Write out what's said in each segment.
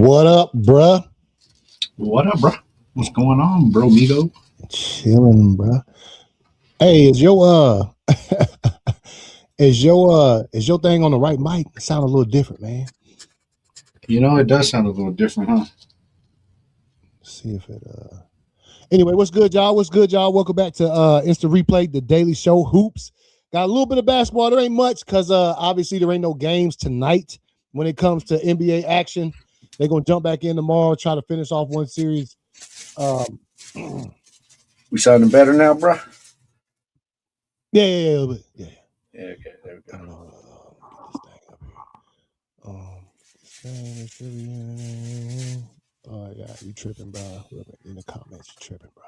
What up, bruh? What up, bro? What's going on, bro, Migo? Chilling, bruh. Hey, is your is your thing on the right mic? It sound a little different, man. You know, it does sound a little different, huh? See if it Anyway, what's good, y'all? What's good, y'all? Welcome back to Instant Replay, the Daily Show Hoops. Got a little bit of basketball. There ain't much because obviously there ain't no games tonight when it comes to NBA action. They're gonna jump back in tomorrow, try to finish off one series. We sounding better now, bro? Yeah, a little bit. Yeah. Yeah, okay, there we go. Get this thing up here. Oh yeah, you tripping, bro. In the comments, you tripping, bro.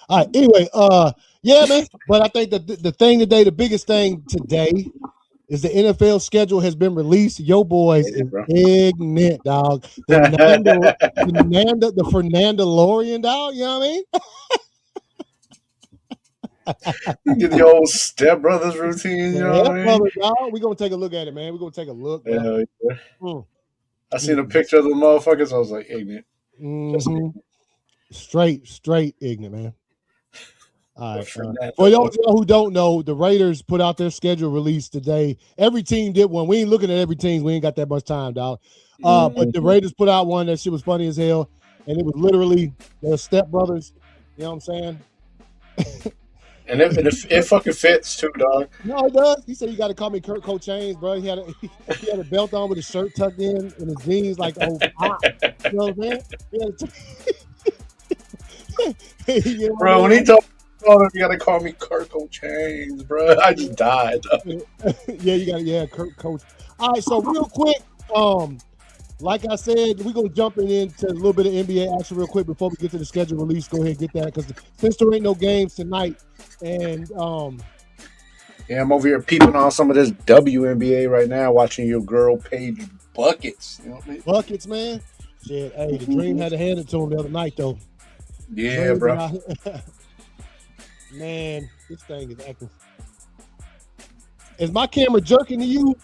All right, anyway, yeah, man. But I think the thing today, the biggest thing today is the NFL schedule has been released. Yo boys is ignorant, dog. The Fernandalorian, dog, you know what I mean? You get the old stepbrothers routine, you know what I mean? We're gonna take a look at it, man. We're gonna take a look. Yeah. I seen a picture of the motherfuckers. I was like, ignorant. Mm-hmm. Straight ignorant, man. All right. For those of you who don't know, the Raiders put out their schedule release today. Every team did one. We ain't looking at every team. We ain't got that much time, dog. But the Raiders put out one. That shit was funny as hell. And it was literally their stepbrothers. You know what I'm saying? And it fucking fits too, dog. No, it does. He said you got to call me Kurt Cochains, bro. He had a belt on with his shirt tucked in and his jeans like old pop. You know what I'm saying? You know bro, when he told me you got to call me Kurt Cochains, bro, I just died. Yeah, you got Kurt Coach. All right, so real quick, like I said, we're gonna jump into a little bit of NBA action real quick before we get to the schedule release. Go ahead and get that because since there ain't no games tonight, and yeah, I'm over here peeping on some of this WNBA right now, watching your girl Paige buckets. You know what I mean? Buckets, man. Shit, hey, the Dream had to hand it to him the other night though. Yeah, bro. Man, this thing is acting. Is my camera jerking to you?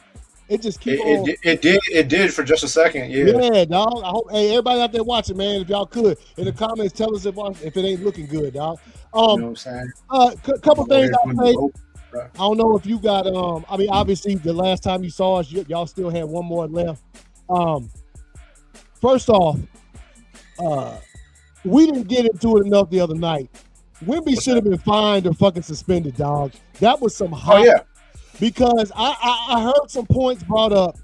It just keeps on. It did for just a second. Yeah, dog. I hope everybody out there watching, man, if y'all could in the comments, tell us if it ain't looking good, dog. You know what I'm saying? Couple things I'll say. I don't know if you got. I mean, obviously, the last time you saw us, y'all still had one more left. First off, we didn't get into it enough the other night. Wemby should have been fined or fucking suspended, dog. That was some hot. Oh yeah. Because I heard some points brought up,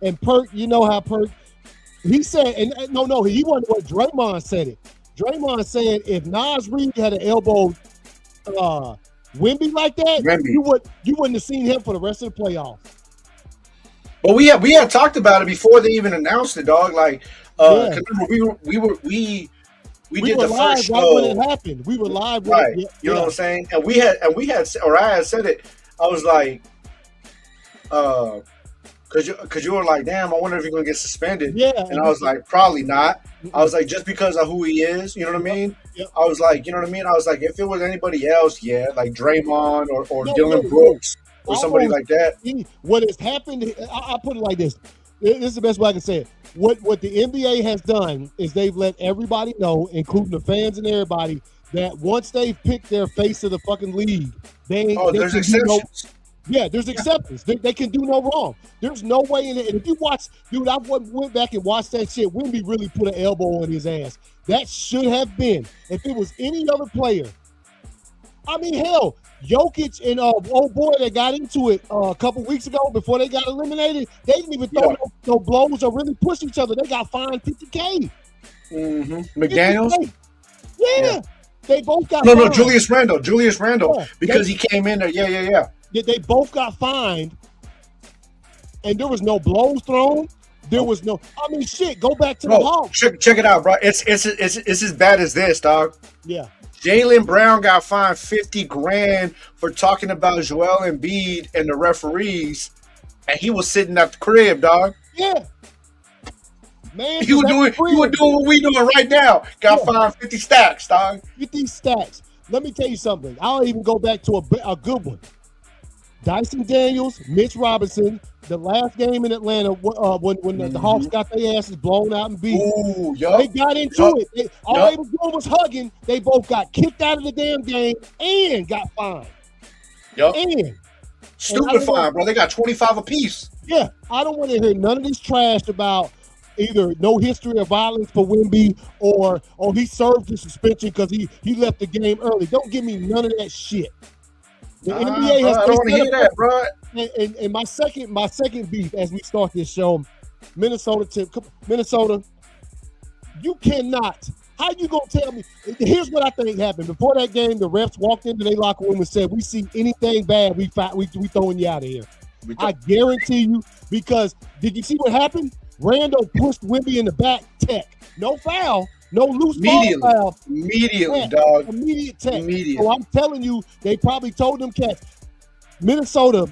and Perk, you know how Perk, he said, and no, he wasn't what Draymond said it. Draymond said if Nas Reed had an elbow Wemby like that, you wouldn't have seen him for the rest of the playoffs. But we had talked about it before they even announced it, dog. Like, remember we did the first show right when it happened. We were live, right? You know what I'm saying? And I had said it. I was like, because you were like, damn, I wonder if you're gonna get suspended. Yeah. And I was like, probably not. I was like, just because of who he is, you know what I mean? Yep. I was like, you know what I mean? I was like, if it was anybody else, yeah, like Draymond or Dylan Brooks or somebody like that. What has happened? I put it like this. This is the best way I can say it. What the NBA has done is they've let everybody know, including the fans and everybody, that once they've picked their face of the fucking league, there's exceptions. There's acceptance. They can do no wrong. There's no way in it. And if you watch, dude, I went back and watched that shit. Wemby really put an elbow on his ass. That should have been. If it was any other player, I mean, hell, Jokic and old boy that got into it a couple weeks ago before they got eliminated, they didn't even throw no blows or really push each other. They got fined $50K. Mm-hmm. McDaniels? $50K. Yeah. They both got fined. Julius Randle, because he came in there. Yeah. They both got fined, and there was no blows thrown. There was no. I mean, shit. Go back to the Hawks. Check it out, bro. It's as bad as this, dog. Yeah. Jaylen Brown got fined $50,000 for talking about Joel Embiid and the referees, and he was sitting at the crib, dog. Yeah. Man, you were doing what we doing right now. Got fined 50 stacks, dog. 50 stacks. Let me tell you something. I'll even go back to a good one. Dyson Daniels, Mitch Robinson, the last game in Atlanta when the Hawks got their asses blown out and beat. Ooh, They got into it. All they was doing was hugging. They both got kicked out of the damn game and got fined. Stupid fine, bro. They got 25 apiece. Yeah, I don't want to hear none of this trash about either no history of violence for Wemby or he served the suspension because he left the game early. Don't give me none of that shit. The NBA has. I don't want to hear that, bro. And my second beef as we start this show, Minnesota, you cannot. How you gonna tell me? Here's what I think happened. Before that game, the refs walked into their locker room and said, "We see anything bad, we throwing you out of here." I guarantee you, because did you see what happened? Randall pushed Wemby in the back, tech. No foul, no loose ball foul. Immediately, dog. Immediate tech. So I'm telling you, they probably told them cats, Minnesota,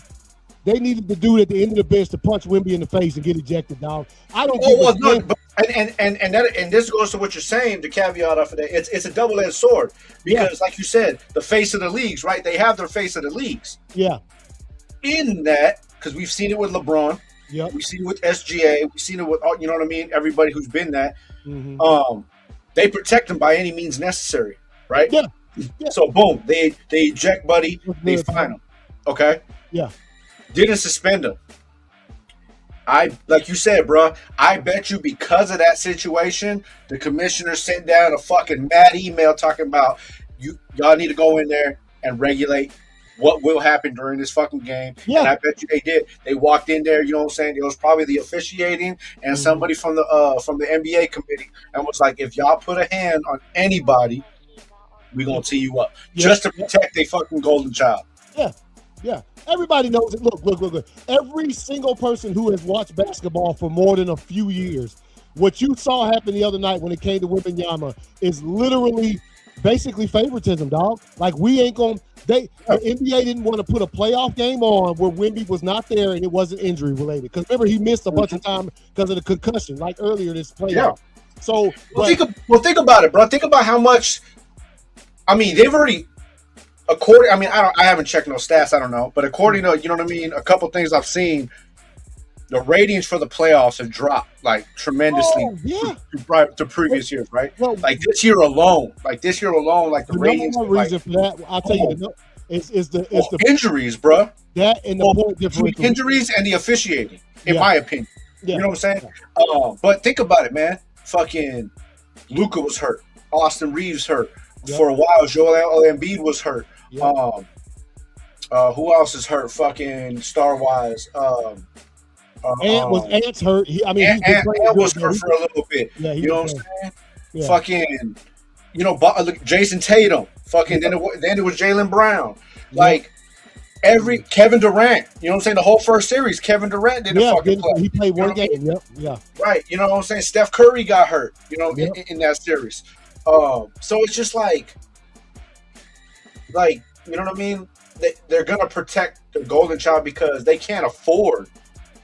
they needed the dude at the end of the bench to punch Wemby in the face and get ejected, dog. I don't and this goes to what you're saying, the caveat off of that. It's a double-edged sword because, like you said, the face of the leagues, right? They have their face of the leagues. Yeah. In that, because we've seen it with LeBron. Yep. We've seen it with SGA. We've seen it with, you know what I mean? Everybody who's been that. Mm-hmm. They protect them by any means necessary, right? Yeah. So, boom, they eject Buddy. They fine him. Okay? Yeah. Didn't suspend him. Like you said, bro, I bet you because of that situation, the commissioner sent down a fucking mad email talking about y'all need to go in there and regulate what will happen during this fucking game. Yeah. And I bet you they did. They walked in there, you know what I'm saying? It was probably the officiating and somebody from the NBA committee and was like, if y'all put a hand on anybody, we're gonna tee you up. Just to protect their fucking golden child. Yeah. Yeah. Everybody knows it. Look. Every single person who has watched basketball for more than a few years, what you saw happen the other night when it came to Wembanyama is literally basically favoritism, dog. Like, we ain't going to – the NBA didn't want to put a playoff game on where Wemby was not there and it wasn't injury related. Because remember, he missed a bunch of time because of the concussion, like earlier this playoff. Yeah. So – think about it, bro. Think about how much – I mean, they've already – I haven't checked no stats, I don't know. But according to, you know what I mean, a couple things I've seen, the ratings for the playoffs have dropped like tremendously to previous years, right? Well, like this year alone, like the ratings. Number one reason for that, I'll tell you, is the injuries, bro. That and the point differential. Injuries and the officiating, in my opinion. Yeah. You know what I'm saying? But think about it, man. Fucking Luka was hurt. Austin Reeves hurt. For a while, Joel Embiid was hurt. Yep. Who else is hurt? Fucking star-wise. Ant's hurt. Ant was hurt for a little bit. Yeah, you know what I'm saying? Yeah. Fucking, Jason Tatum. Fucking, then it was Jaylen Brown. Like, Kevin Durant. You know what I'm saying? The whole first series, Kevin Durant didn't fucking play. He played one game. Yep. Yeah. Right. You know what I'm saying? Steph Curry got hurt. You know, in that series. So it's just like, you know what I mean? They're gonna protect the golden child because they can't afford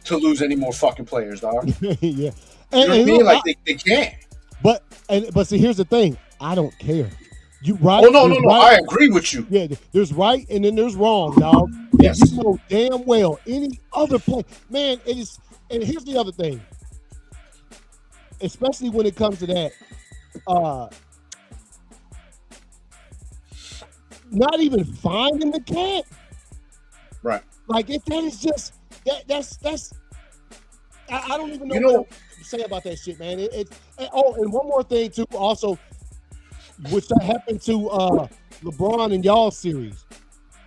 to lose any more fucking players, dog. Yeah. You know what I mean? Like they can't. But see, here's the thing. I don't care. You right? Oh no. Right. I agree with you. Yeah, there's right and then there's wrong, dog. Yes. You know damn well any other play, man. It is. And here's the other thing, especially when it comes to that. Not even finding the cat. Right. Like, if that is just that's I don't even know what to say about that shit, man. And one more thing too, also, which that happened to LeBron and y'all series.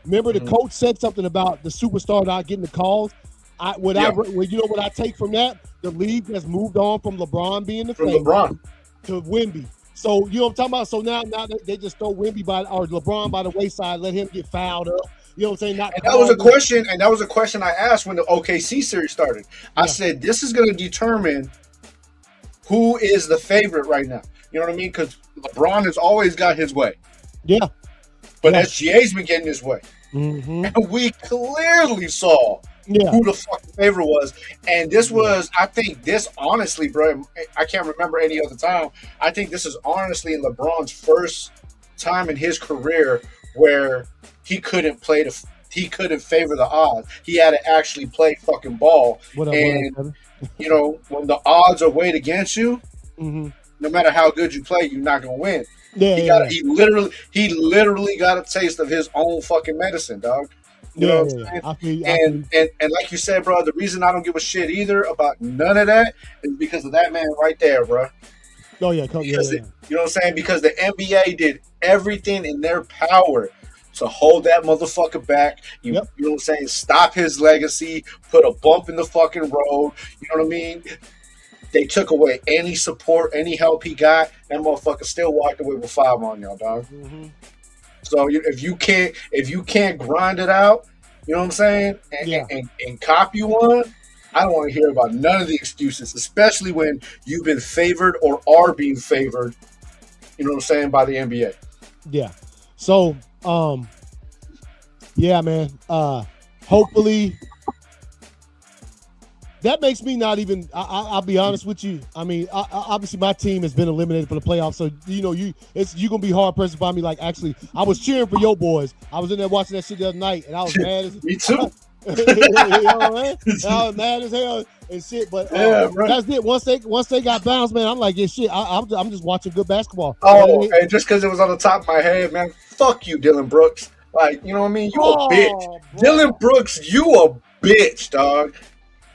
Remember, the coach said something about the superstar not getting the calls. You know what I take from that? The league has moved on from LeBron being the favorite to Wemby. So, you know what I'm talking about? So now they just throw Wemby or LeBron by the wayside, let him get fouled up. You know what I'm saying? That was a question I asked when the OKC series started. I said, this is going to determine who is the favorite right now. You know what I mean? Because LeBron has always got his way. Yeah. But SGA's been getting his way. Mm-hmm. And we clearly saw who the fucking favorite was. And this was, I think this honestly, bro, I can't remember any other time. I think this is honestly LeBron's first time in his career where he couldn't play he couldn't favor the odds. He had to actually play fucking ball. And you know, when the odds are weighed against you, no matter how good you play, you're not gonna win. He literally got a taste of his own fucking medicine, dog. You know what I'm saying? And like you said, bro, the reason I don't give a shit either about none of that is because of that man right there, bro. Oh yeah, you know what I'm saying? Because the NBA did everything in their power to hold that motherfucker back. You know what I'm saying? Stop his legacy, put a bump in the fucking road. You know what I mean? They took away any support, any help he got. That motherfucker still walked away with 5 on y'all, dog. So if you can't grind it out, you know what I'm saying, and cop you one, I don't want to hear about none of the excuses, especially when you've been favored or are being favored, you know what I'm saying, by the NBA. Yeah. So, yeah, man. Hopefully, that makes me not even. I'll be honest with you. I mean, obviously my team has been eliminated for the playoffs, so you know you're gonna be hard pressed to find me. Like, actually, I was cheering for your boys. I was in there watching that shit the other night, and I was mad. Me too. You know what I mean? I was mad as hell and shit. But that's it. Once they got bounced, man, I'm like, yeah, shit. I'm just watching good basketball. Oh, and just because it was on the top of my head, man. Fuck you, Dylan Brooks. Like, you know what I mean? You a bitch, bro. Dylan Brooks. You a bitch, dog.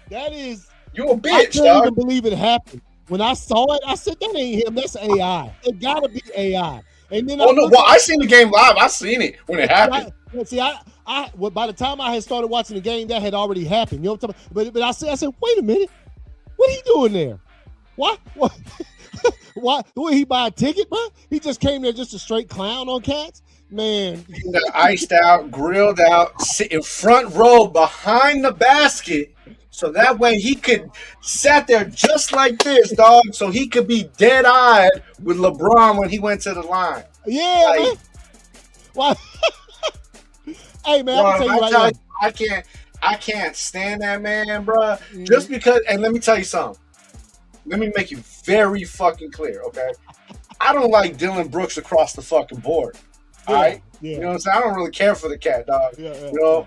That is. You a bitch, I couldn't dog. even believe it happened. When I saw it, I said, that ain't him. That's AI. It gotta be AI. And then I seen the game live. I seen it when it happened. By the time I had started watching the game, that had already happened. You know what I'm talking about? But I said, wait a minute, what are he doing there? What? Why? Would he buy a ticket, bro? He just came there just a straight clown on cats, man. Iced out, grilled out, sitting front row behind the basket, so that way he could sat there just like this, dog. So he could be dead eyed with LeBron when he went to the line. Yeah, like, man. Why? Hey, man, bro, I can't stand that man, bro. Just because, and let me tell you something. Let me make you very fucking clear, okay? I don't like Dylan Brooks across the fucking board. All right? Yeah. You know what I'm saying? I don't really care for the cat, dog. You know?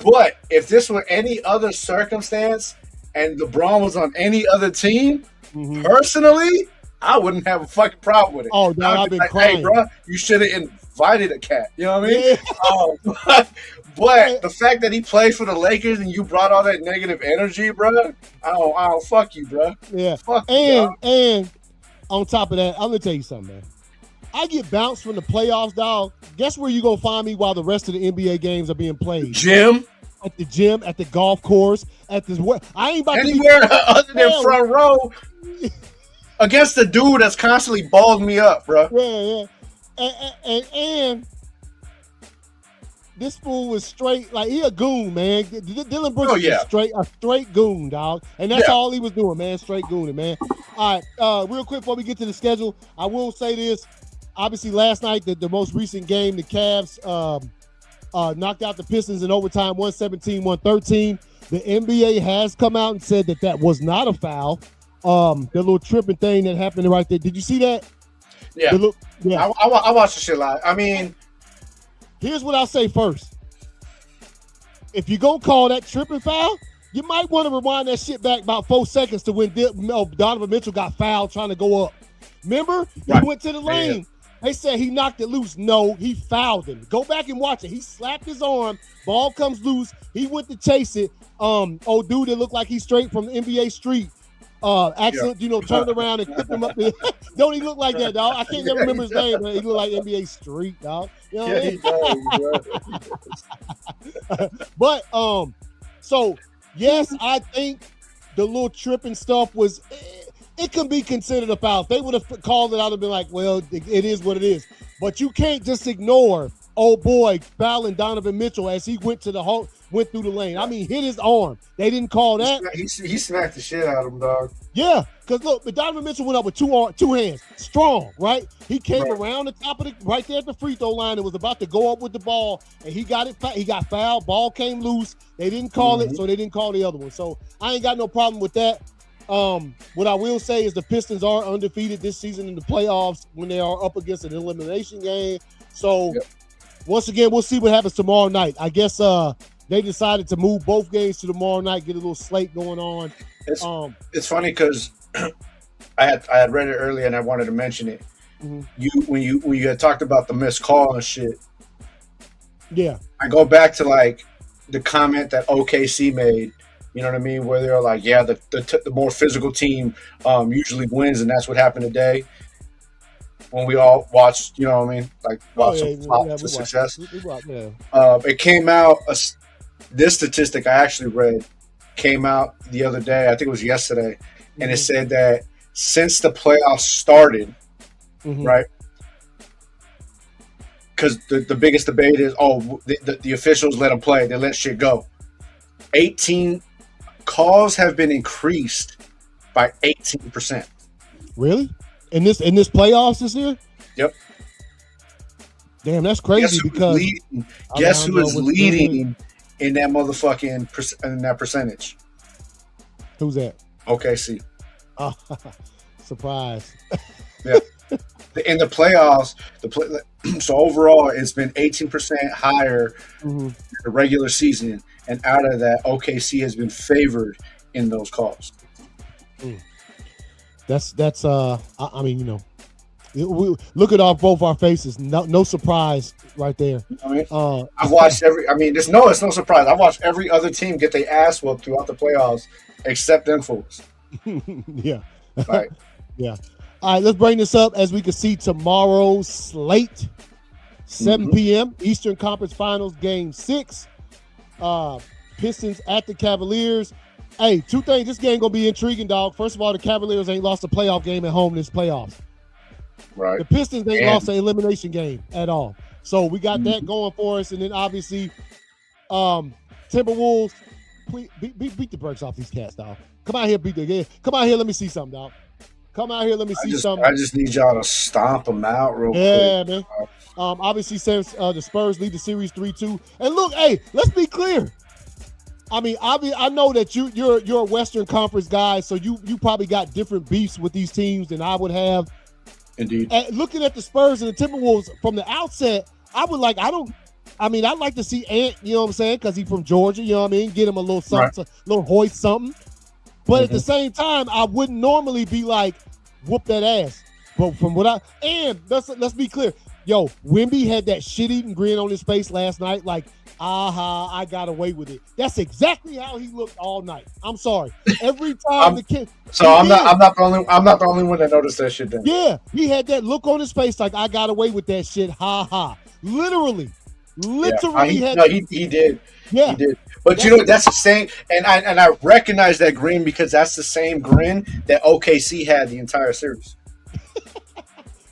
But if this were any other circumstance and LeBron was on any other team, personally, I wouldn't have a fucking problem with it. Oh, no, I've been crying. Hey, bro, you should have invited a cat. You know what I mean? Yeah. But the fact that he played for the Lakers and you brought all that negative energy, bro, I don't fuck you, bro. Yeah. Fuck and you, and on top of that, I'm gonna tell you something, man. I get bounced from the playoffs, dog. Guess where you gonna find me while the rest of the NBA games are being played? Gym. At the gym, at the golf course, at this. I ain't about anywhere to be other than front row against the dude that's constantly balling me up, bro. Yeah. And this fool was straight, like, he a goon, man. Dylan Brooks is a straight goon, dog. And that's all he was doing, man, straight gooning, man. All right, real quick before we get to the schedule, I will say this. Obviously, last night, the most recent game, the Cavs knocked out the Pistons in overtime, 117-113. The NBA has come out and said that was not a foul. The little tripping thing that happened right there. Did you see that? Yeah. I watched the shit live. I mean, here's what I'll say first. If you're going to call that tripping foul, you might want to rewind that shit back about 4 seconds to when Donovan Mitchell got fouled trying to go up. Remember? He went to the lane. Yeah. They said he knocked it loose. No, he fouled him. Go back and watch it. He slapped his arm. Ball comes loose. He went to chase it. Old dude that looked like he's straight from the NBA street. Turned around and clipped him up. Don't he look like that, dog? I can't never remember his name, but he look like NBA Street, dog. You know what I mean? But so yes, I think the little tripping stuff was. It can be considered a foul. If they would have called it, I'd have been like, well, it is what it is. But you can't just ignore, oh boy, fouling Donovan Mitchell as he went through the lane. I mean, hit his arm. They didn't call that. He smacked the shit out of him, dog. Yeah, because look, Donovan Mitchell went up with two hands, strong, right? He came around the top of right there at the free throw line and was about to go up with the ball, and he got fouled. Ball came loose. They didn't call it, so they didn't call the other one. So I ain't got no problem with that. What I will say is the Pistons are undefeated this season in the playoffs when they are up against an elimination game. So once again, we'll see what happens tomorrow night. I guess they decided to move both games to tomorrow night, get a little slate going on. It's funny because I had read it earlier and I wanted to mention it. Mm-hmm. When you had talked about the missed call and shit. Yeah. I go back to like the comment that OKC made. You know what I mean? Where they're like, yeah, the more physical team usually wins, and that's what happened today. When we all watched, you know what I mean? Like, watch some flop to success. It came out, this statistic I actually read came out the other day, I think it was yesterday, and it said that since the playoffs started, right? Because the biggest debate is, the officials let them play. They let shit go. 18 calls have been increased by 18%. Really? In this playoffs this year? Yep. Damn, that's crazy. Because guess who is leading in that motherfucking in that percentage? Who's that? OKC. Oh, surprise. Yeah. In the playoffs, so overall, it's been 18% higher in the regular season, and out of that, OKC has been favored in those calls. That's I mean, you know, we look at both our faces. No surprise right there. I mean, I've watched it's no surprise. I've watched every other team get their ass whooped throughout the playoffs except them fools. Yeah. Right. Yeah. All right, let's bring this up as we can see tomorrow's slate. 7 p.m. Eastern Conference Finals, Game 6. Pistons at the Cavaliers. Hey, two things. This game going to be intriguing, dog. First of all, the Cavaliers ain't lost a playoff game at home this playoffs. Right. The Pistons ain't lost an elimination game at all. So we got that going for us. And then obviously, Timberwolves, please beat the brakes off these cats, dog. Come out here, beat the game. Come out here, let me see something, dog. Come out here, let me see something. I just need y'all to stomp them out real quick. Yeah, man. Obviously, since the Spurs lead the series 3-2. And look, hey, let's be clear. I mean, I know that you're a Western Conference guy, so you probably got different beefs with these teams than I would have. Indeed. And looking at the Spurs and the Timberwolves from the outset, I'd like to see Ant, you know what I'm saying, because he's from Georgia, you know what I mean, get him a little something, a little hoist something. But at the same time, I wouldn't normally be like, whoop that ass. But from what let's be clear. Yo, Wemby had that shit-eating grin on his face last night, like, I got away with it. That's exactly how he looked all night. I'm sorry. Every time the kid. So I'm not the only one that noticed that shit then. Yeah, he had that look on his face like I got away with that shit. Ha ha. Literally yeah, he did. Yeah. He did. But you know, that's the same, and I recognize that grin because that's the same grin that OKC had the entire series.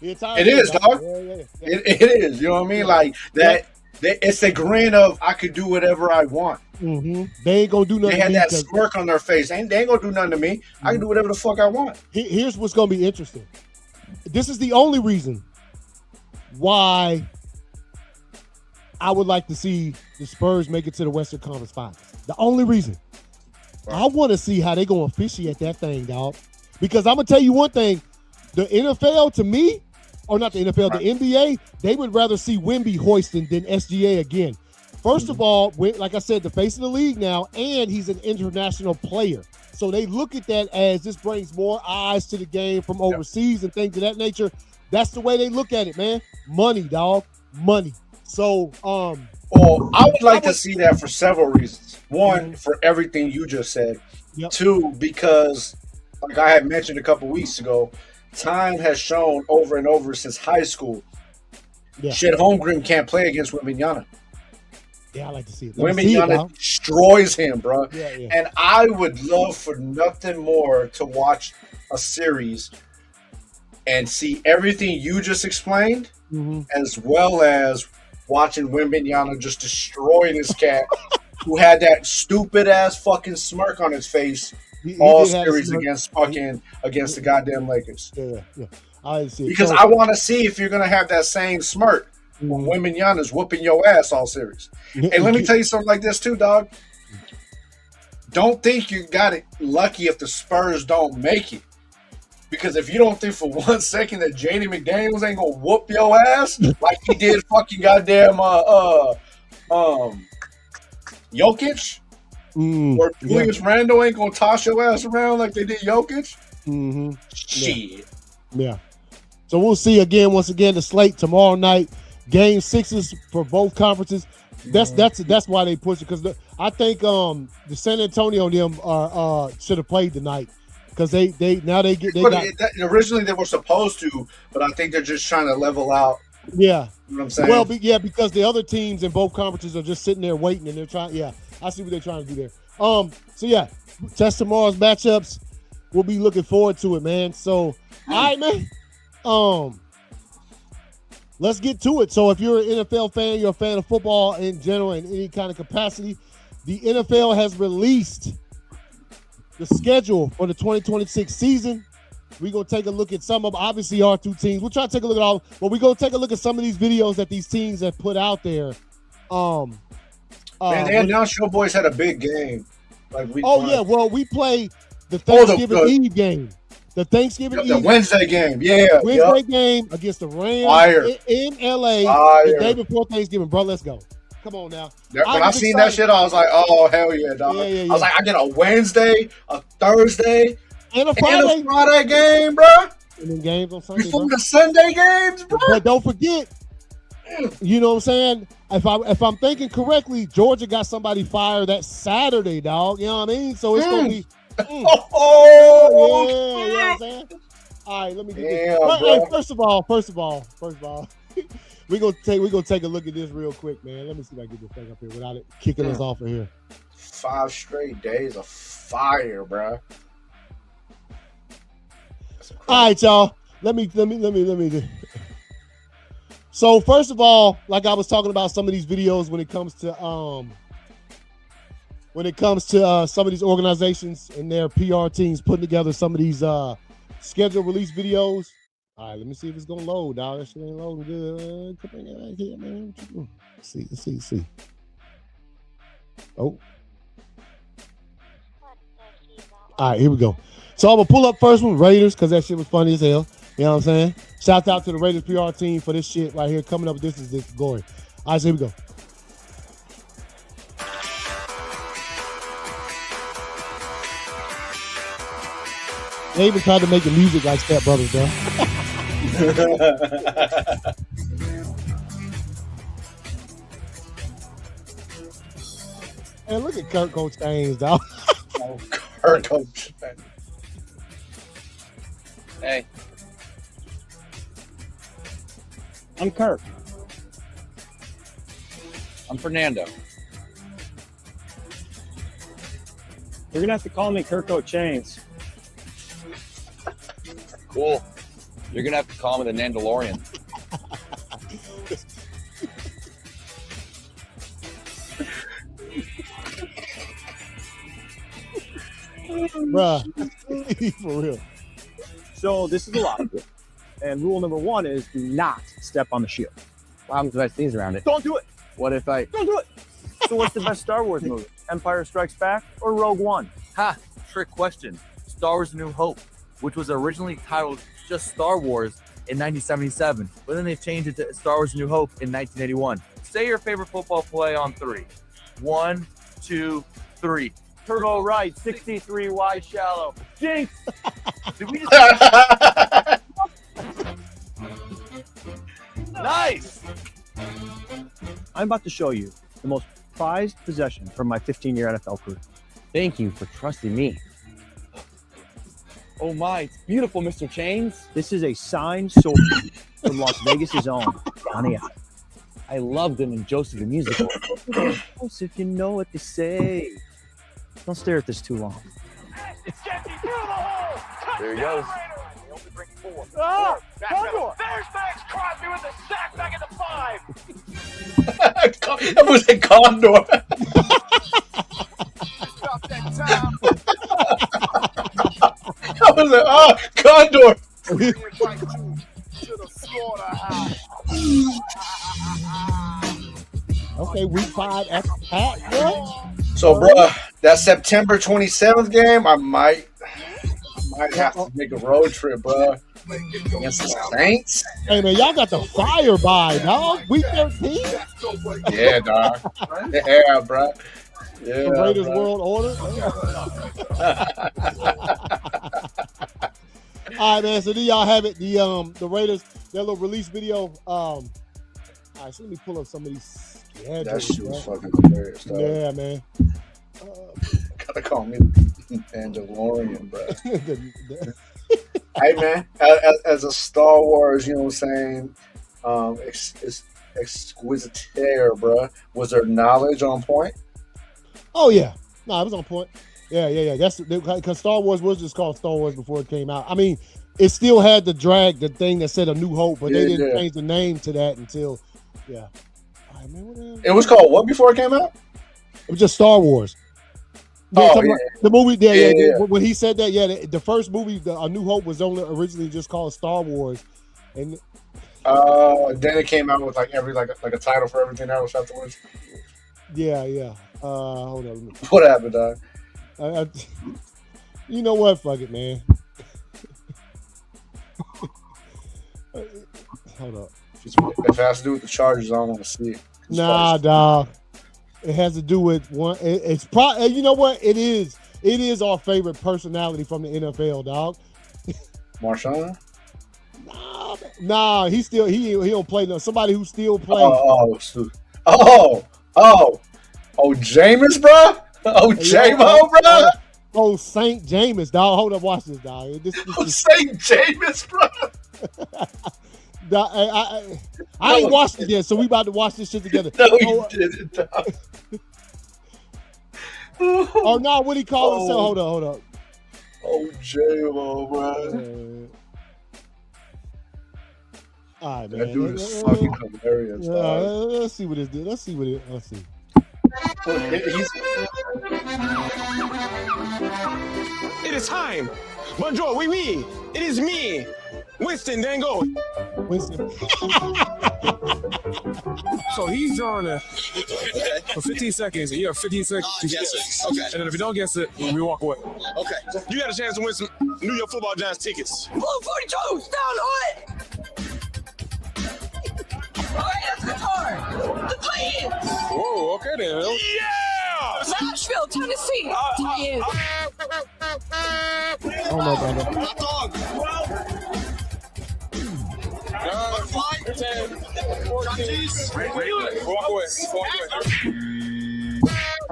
It is, dog. Yeah. It is. You know what I mean? Like that. It's a grin of I could do whatever I want. They ain't gonna do nothing. They had that smirk on their face. They ain't gonna do nothing to me. I can do whatever the fuck I want. Here's what's gonna be interesting. This is the only reason why I would like to see the Spurs make it to the Western Conference Finals. The only reason. Right. I want to see how they gonna officiate that thing, dog. Because I'm gonna tell you one thing: the NFL, to me, or not the NFL, the NBA, they would rather see Wemby hoisting than SGA again. First of all, like I said, the face of the league now, and he's an international player. So they look at that as this brings more eyes to the game from overseas and things of that nature. That's the way they look at it, man. Money, dog. Money. So, I would like to see that for several reasons. One, for everything you just said. Yep. Two, because, like I had mentioned a couple weeks ago, time has shown over and over since high school, Shed Holmgren can't play against Wembanyama. Yeah, I like to see it. Wembanyama destroys him, bro. Yeah. And I would love for nothing more to watch a series and see everything you just explained, as well as watching Wembanyama just destroy this cat who had that stupid ass fucking smirk on his face all series against the goddamn Lakers. Yeah. I see. Because I want to see if you're gonna have that same smirk when Wembanyama's whooping your ass all series. And let me tell you something like this too, dog. Don't think you got it lucky if the Spurs don't make it. Because if you don't think for 1 second that J.D. McDaniels ain't gonna whoop your ass like he did fucking goddamn Jokic, or Julius Randle ain't gonna toss your ass around like they did Jokic. Mm-hmm. Shit. Yeah. So we'll see again. Once again, the slate tomorrow night. Game 6s for both conferences. That's why they push it, because I think the San Antonio them should have played tonight, because originally they were supposed to, but I think they're just trying to level out. Yeah. You know what I'm saying? Well, because the other teams in both conferences are just sitting there waiting, and they're trying. Yeah, I see what they're trying to do there. So yeah, test tomorrow's matchups. We'll be looking forward to it, man. So, all right, man. Let's get to it. So if you're an NFL fan, you're a fan of football in general in any kind of capacity, the NFL has released the schedule for the 2026 season. We're going to take a look at some of, obviously, our two teams. We'll try to take a look at all, but we're going to take a look at some of these videos that these teams have put out there. Man, they announced your boys had a big game. Yeah. Well, we play the Thanksgiving Eve game. The Wednesday game, game against the Rams in LA the day before Thanksgiving, bro. Let's go. Come on now. When I seen that shit, I was like, oh, hell yeah, dog. Yeah. I was like, I get a Wednesday, a Thursday, and a Friday game, bro. And then games on Sunday. Before the Sunday games, bro. But don't forget, you know what I'm saying? If I'm thinking correctly, Georgia got somebody fired that Saturday, dog. You know what I mean? So it's going to be. Yeah, you know what I'm saying? All right, let me get this. Hey, first of all, we're gonna take a look at this real quick, man. Let me see if I can get this thing up here without it kicking us off of here. 5 straight days of fire, bro. All right, y'all. Let me. So first of all, like I was talking about some of these videos when it comes to some of these organizations and their PR teams putting together some of these schedule release videos. All right, let me see if it's gonna load, dog. That shit ain't loading good. Come on, here, man. Let's see. Oh. All right, here we go. So I'm gonna pull up first one, Raiders, because that shit was funny as hell. You know what I'm saying? Shout out to the Raiders PR team for this shit right here. Coming up, this is glory. All right, so here we go. They even tried to make the music like Step Brothers, bro. And look at Kurt Coach Haynes, dog. Kurt Coach. Hey. I'm Kurt. I'm Fernando. You're going to have to call me Kurt Coach Haynes. Cool. You're going to have to call me the Nandalorian. Bruh. For real. So this is a lot of it. And rule number 1 is do not step on the shield. What happens if I sneeze around it? Don't do it. What if I... Don't do it. So what's the best Star Wars movie? Empire Strikes Back or Rogue One? Ha! Trick question. Star Wars: A New Hope, which was originally titled just Star Wars in 1977, but then they changed it to Star Wars: A New Hope in 1981. Say your favorite football play on 3. 1, 2, 3. Turbo right, 63 wide shallow. Jinx! Did we just... Nice! I'm about to show you the most prized possession from my 15-year NFL career. Thank you for trusting me. Oh my, it's beautiful, Mr. Chains. This is a signed sword from Las Vegas' own Johnny Ive. I loved him in Joseph the Musical. If you know what to say. Don't stare at this too long. It's Jesse through the hole. There he goes. They only bring 4. Ah! There's Max Crosby with the sack back at the 5. That was a condor. Stop that time. I was like, condor. Bring it right to the slaughterhouse. Okay, week 5 at the pack, bro. So, bro, that September 27th game, I might Might have to make a road trip, bro. Against the Saints? Hey, man, y'all got the fire by, dog. Week 13? Yeah, dog. Yeah, bro. Yeah, The Raiders bro. World Order? All right, man. So, do y'all have it? The Raiders, their little release video. All right, so let me pull up some of these schedules. That shit bro. was fucking hilarious, dog. Yeah, man. Gotta call me Mandalorian, bro. Hey, man, as a Star Wars, you know what I'm saying, exquisitaire, bro, was their knowledge on point? Oh, yeah. No, it was on point. Yeah. That's because Star Wars was just called Star Wars before it came out. I mean, it still had the thing that said A New Hope, but they didn't change the name to that until, yeah. All right, man, it was called what before it came out? It was just Star Wars. Oh, yeah. The movie, Yeah. When he said that, the first movie, A New Hope, was only originally just called Star Wars, and then it came out with like a title for everything else afterwards. yeah. Hold on. What happened, dog? You know what? Fuck it, man. Hold up. If it has to do with the Chargers, I don't want to see it. Nah, dog. It has to do with one. It's probably, you know what? It is. It is our favorite personality from the NFL, dog. Marshawn? Nah. He don't play. No, somebody who still plays. Jameis, bro. J-Mo, bro. Oh, St. Jameis, dog. Hold up, watch this, dog. St. Jameis, bro. I ain't watched it yet, so we about to watch this shit together. No, you didn't, dog. Oh no, what he call himself? Hold up. Oh, J-Mo, bro. All right, man. That dude is fucking hilarious, dog. Let's see what it did. Let's see. It is time. Bonjour, oui, oui. It is me, Winston Dango. Winston. So he's drawing for 15 seconds, and you have 15 seconds to guess it. Okay. And then if you don't guess it, we walk away. Okay. You got a chance to win some New York Football Giants tickets. Blue 42, down on it. All right, that's guitar. The Titans. Whoa, okay then. Yeah! Nashville, Tennessee. Titans. I don't know about that. 10, 14. Walk away.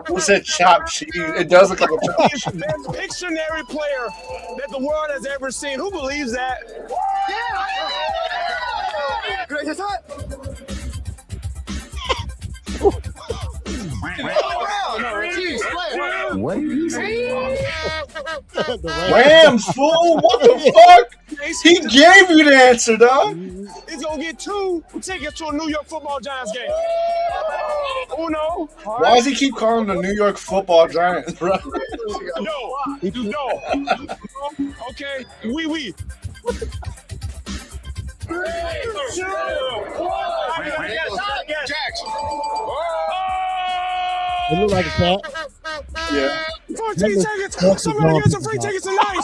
Who said chopped cheese? It does look like a chopped cheese. The best Pictionary player that the world has ever seen. Who believes that? Greatest hut. What are you saying? Rams, fool! What the fuck? He gave you the answer, dog. He's gonna get 2 tickets to a New York Football Giants game. Uno. Why does he keep calling the New York Football Giants, bro? No. Okay. Oui. 3, 2, 1. It look like a cat. Yeah. 14 seconds. Somebody get some free tickets tonight.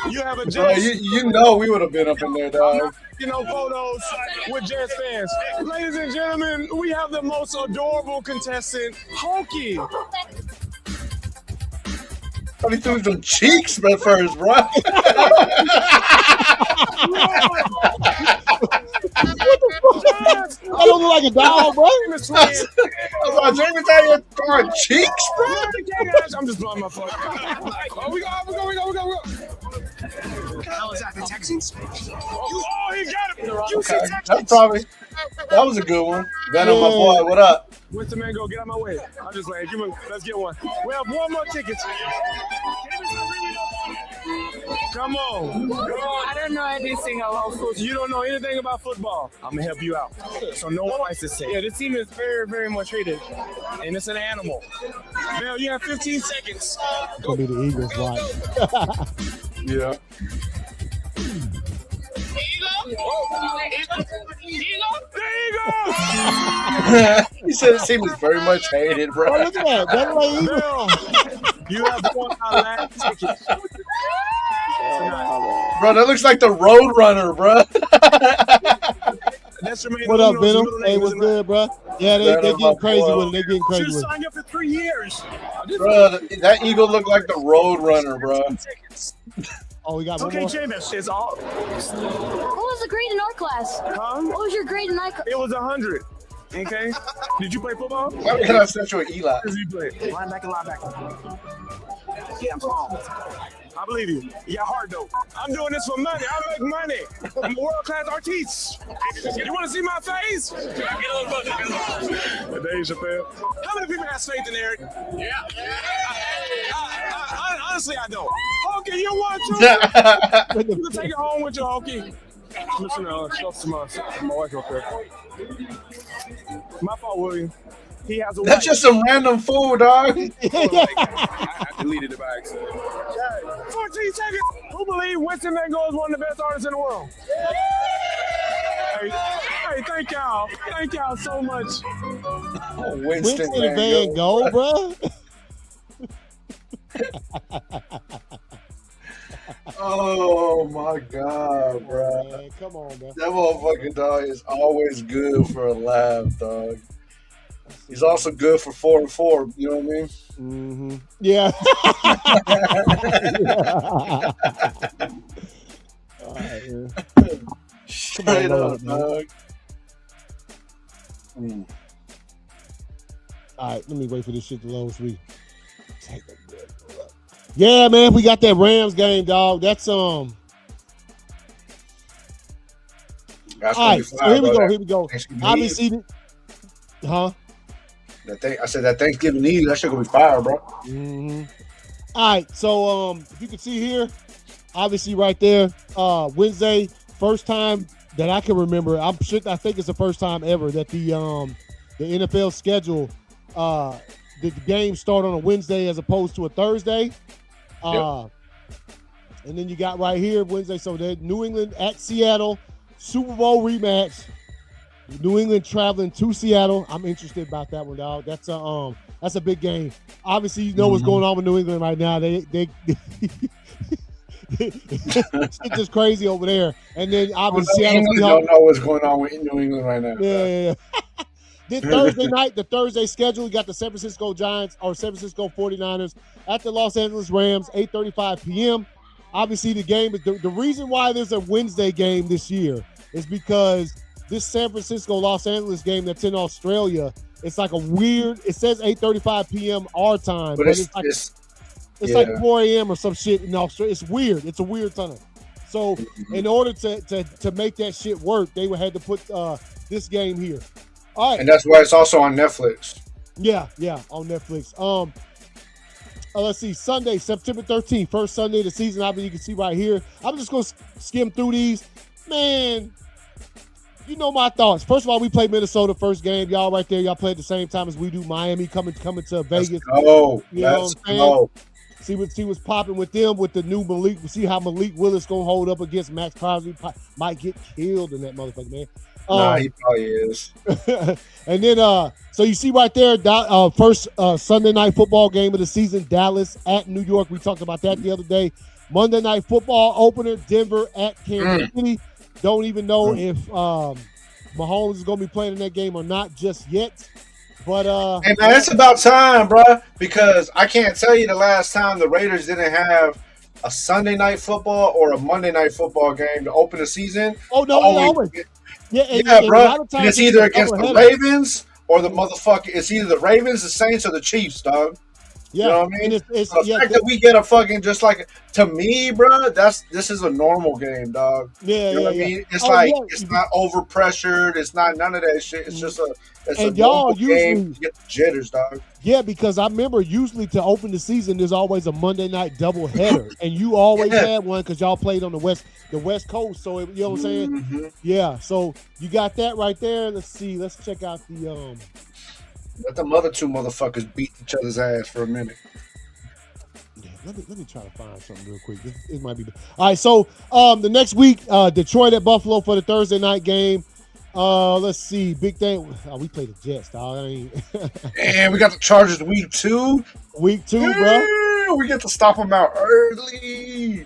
You have a Bro, Jazz. you know we would have been up in there, dog. Photos with Jazz fans. Ladies and gentlemen, we have the most adorable contestant, Honky. How he threw some cheeks at first, bro. What the fuck? I don't look like a dog, bro. I was like, James out here throwing cheeks, bro. I'm just blowing my fuck. Oh, we go. How is that, the Texans? Oh, he got it. You see That was a good one. Venom, my boy, what up? Winston Mango, get out of my way. I'm just like, let's get one. We have 1 more ticket. Come on. I don't know anything about football. You don't know anything about football. I'm going to help you out. So no one likes to say. Yeah, this team is very, very much hated. And it's an animal. Bill, you have 15 seconds. It's gonna be the Eagles, right? Yeah. There you go. He said his team is very much hated, bro. Oh, look at that. That's like Eagles. You have won our last ticket. Bro, that looks like the Road Runner, bro. That's your main What up, Uno's Venom? middle Hey, name, what's isn't it? good, bro? Yeah, they getting crazy with it. They getting crazy Should with it. sign up for 3 years. Bro, that eagle looked like the Road Runner, bro. Oh, we got one Okay, more. Jameis, it's all. What was the grade in our class? Huh? What was your grade in our class? It was 100. Okay. Did you play football? Why can I send you an Eli? Did you play? Linebacker. Yeah, I'm strong. I believe you. You got heart though. I'm doing this for money. I make money. I'm a world-class artiste. You want to see my face? Dave Chappelle. How many people have faith in Eric? Yeah. Honestly, I don't. Honky, you want to? You can take it home with you, Honky. Listen, talk to my wife real quick. My fault, William. He has a wife. That's just some random fool, dog. I deleted it by accident. 14 seconds. Who believes Winston Van Gogh is one of the best artists in the world? Hey, thank y'all. Thank y'all so much. Winston Van Gogh, bro. Oh my God, bro. Man, come on, bro. That motherfucking dog is always good for a laugh, dog. He's also good for 4 and 4. You know what I mean? Mm-hmm. Yeah. All right, yeah. Straight on, up, man. dog. All right, let me wait for this shit to load so we take a good look. Yeah, man, we got that Rams game, dog. That's That's all right. So here we go. Here we go. Obviously, huh? I said that Thanksgiving Eve, that shit gonna be fire, bro. Mm-hmm. All right, so if you can see here, obviously right there, Wednesday, first time that I can remember. I think it's the first time ever that the NFL schedule the games start on a Wednesday as opposed to a Thursday. And then you got right here Wednesday. So the New England at Seattle, Super Bowl rematch. New England traveling to Seattle. I'm interested about that one, dog. That's a big game. Obviously, you know what's going on with New England right now. They it's just crazy over there. And then obviously Seattle don't know what's going on with New England right now. Yeah. Then Thursday night, the Thursday schedule, you got the San Francisco Giants or San Francisco 49ers at the Los Angeles Rams, 8:35 p.m. Obviously, the game is the reason why there's a Wednesday game this year is because this San Francisco Los Angeles game that's in Australia, it's like a weird. It says 8:35 p.m. our time, but it's like 4 a.m. or some shit in Australia. It's weird. It's a weird time. So in order to make that shit work, they would have to put this game here. All right, and that's why it's also on Netflix. Yeah, on Netflix. Let's see, Sunday, September 13th, first Sunday of the season. Obviously, you can see right here. I'm just gonna skim through these, man. You know my thoughts. First of all, we played Minnesota first game. Y'all right there. Y'all play at the same time as we do. Miami coming to Vegas. Let's go. You know what I'm saying? See what's popping with them with the new Malik. We see how Malik Willis gonna hold up against Max Crosby. Might get killed in that motherfucker, man. Nah, he probably is. And then, so you see right there, first Sunday night football game of the season, Dallas at New York. We talked about that the other day. Monday night football opener, Denver at Kansas City. Don't even know if Mahomes is going to be playing in that game or not just yet. But hey man, it's about time, bro. Because I can't tell you the last time the Raiders didn't have a Sunday night football or a Monday night football game to open the season. Oh no, always. Yeah, bro. And it's either against the Ravens or the motherfucker. It's either the Ravens, the Saints, or the Chiefs, dog. Yeah, you know what I mean? It's the fact that we get a fucking just like to me, bro. This is a normal game, dog. Yeah, you know what I mean? It's it's not over pressured. It's not none of that shit. It's just a normal game to get the jitters, dog. Yeah, because I remember usually to open the season, there's always a Monday night doubleheader, and you always had one because y'all played on the West Coast. So you know what I'm saying? Mm-hmm. Yeah. So you got that right there. Let's see. Let's check out the Let them other two motherfuckers beat each other's ass for a minute. Yeah, let me try to find something real quick. It might be. All right, so the next week, Detroit at Buffalo for the Thursday night game. Let's see, big thing. Oh, we played the Jets, dog. And we got the Chargers week 2. Week 2, bro. We get to stop them out early.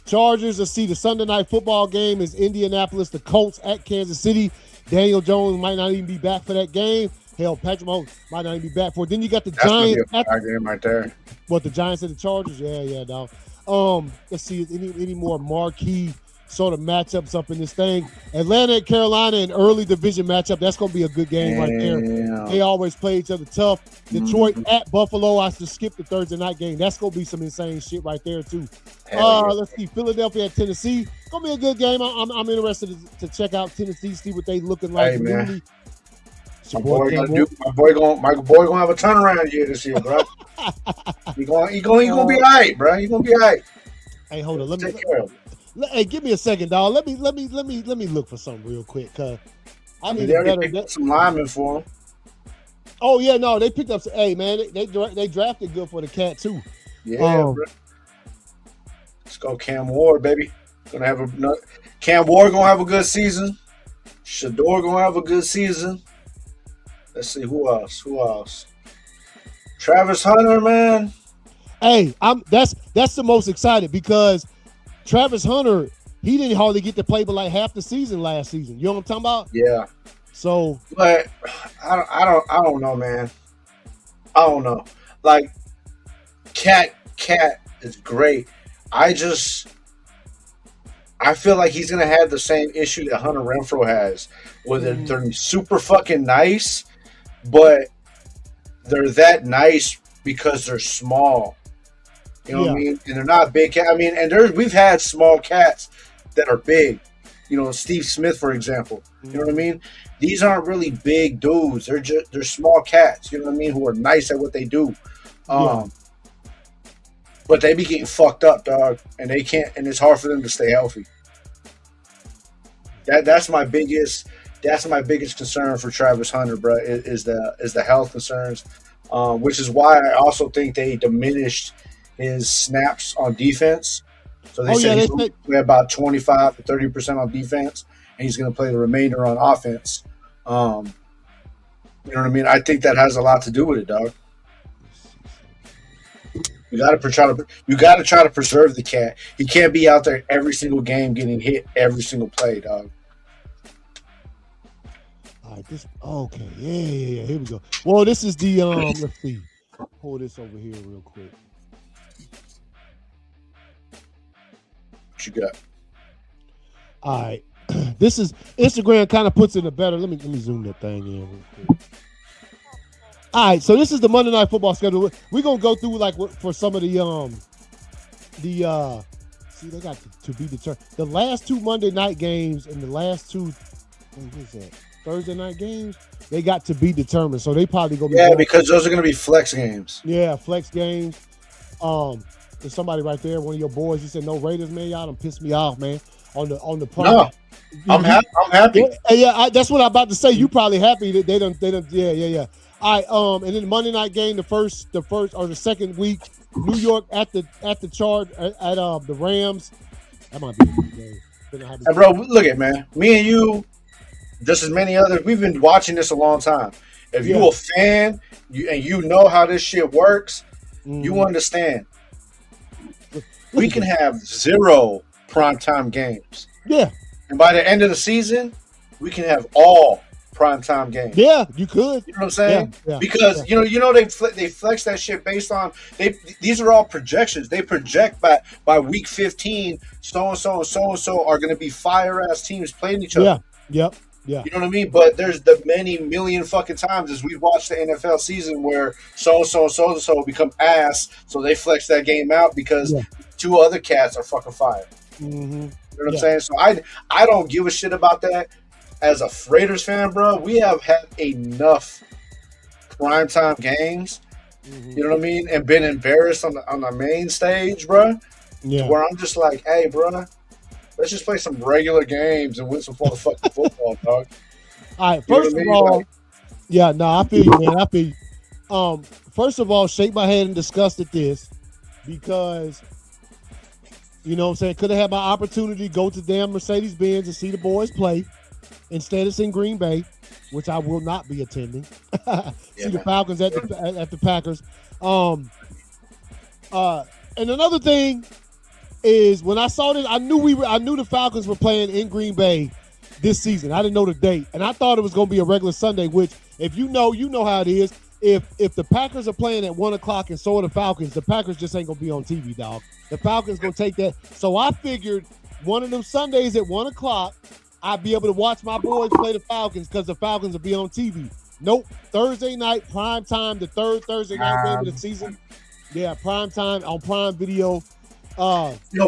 Chargers, let's see, the Sunday night football game is Indianapolis, the Colts at Kansas City. Daniel Jones might not even be back for that game. Hell, Patrick Mahomes might not even be back for it. Then you got the Giants. That's a game right there. What, the Giants and the Chargers? Yeah, dog. Let's see, any more marquee sort of matchups up in this thing. Atlanta and Carolina, an early division matchup. That's going to be a good game right there. They always play each other tough. Detroit at Buffalo. I just skipped the Thursday night game. That's going to be some insane shit right there, too. Let's see, Philadelphia at Tennessee. Going to be a good game. I'm interested to check out Tennessee, see what they looking like. Hey, man. My boy gonna have a turnaround year this year, bro. He gonna be all right, bro. He gonna be all right. Hey, hold on. Hey, give me a second, dog. Let me look for something real quick, cause I need some linemen for him. Oh yeah, no, they picked up. Hey man, they drafted good for the cat too. Yeah, bro. Let's go, Cam Ward, baby. Cam Ward gonna have a good season. Shador gonna have a good season. Let's see who else. Travis Hunter, man. Hey, that's the most excited because Travis Hunter, he didn't hardly get to play but like half the season last season. You know what I'm talking about? Yeah. So, but I don't know, man. I don't know. Like, Cat is great. I feel like he's gonna have the same issue that Hunter Renfrow has, where they're super fucking nice, but they're that nice because they're small. You know what I mean? And they're not big cat. I mean, and we've had small cats that are big. You know, Steve Smith, for example. You know what I mean? These aren't really big dudes. They're small cats. You know what I mean? Who are nice at what they do. But they be getting fucked up, dog, and they can't. And it's hard for them to stay healthy. That's my biggest concern for Travis Hunter, bro. Is the health concerns, which is why I also think they diminished his snaps on defense. So they said he's going to play about 25 to 30% on defense, and he's going to play the remainder on offense. You know what I mean? I think that has a lot to do with it, dog. You got to try to preserve the cat. He can't be out there every single game getting hit every single play, dog. All right, okay, yeah. Here we go. Well, this is the let's see. Hold this over here real quick. What you got? All right, this is Instagram. Kind of puts it in a better. Let me zoom that thing in real quick. All right, so this is the Monday Night Football schedule. We're gonna go through like for some of the see they got to be determined. The last two Monday night games and the last two what is that? Thursday night games, they got to be determined. So they probably gonna be because those are gonna be flex games. Yeah, flex games. There's somebody right there, one of your boys. He said no Raiders, man. Y'all done pissed me off, man. On the product. No, I'm happy. Yeah, that's what I'm about to say. You probably happy that they don't. Yeah. All right, and then the Monday night game, the first or the second week, New York at the Charge at the Rams. That might be a good game. Hey, bro, look at man. Me and you, just as many others, we've been watching this a long time. If you a fan, you know how this shit works, you understand. We can have 0 primetime games. Yeah. And by the end of the season, we can have all primetime games. Yeah, you could. You know what I'm saying? Yeah. Because you know they flex that shit based on these are all projections. They project by week 15, so and so are going to be fire ass teams playing each other. Yeah. You know what I mean? But there's the many million fucking times as we've watched the NFL season where so become ass, so they flex that game out because 2 other cats are fucking fire. Mm-hmm. You know what I'm saying? So I don't give a shit about that. As a Raiders fan, bro, we have had enough primetime games. Mm-hmm. You know what I mean? And been embarrassed on the main stage, bro. Yeah. Where I'm just like, hey, bro, let's just play some regular games and win some fucking football, dog. All right, first of all, I feel you, man. I feel you. First of all, shake my head in disgust at this because, you know what I'm saying, could have had my opportunity to go to damn Mercedes-Benz and see the boys play. Instead, it's in Green Bay. which I will not be attending. See the man. Falcons at the Packers. And another thing is when I saw this, I knew the Falcons were playing in Green Bay this season. I didn't know the date, and I thought it was going to be a regular Sunday. Which, if you know how it is. If the Packers are playing at 1:00 and so are the Falcons, the Packers just ain't gonna be on TV, dog. The Falcons gonna take that. So I figured one of them Sundays at 1:00, I'd be able to watch my boys play the Falcons because the Falcons will be on TV. Nope, Thursday night prime time, the third Thursday night game of the season. Yeah, prime time on Prime Video.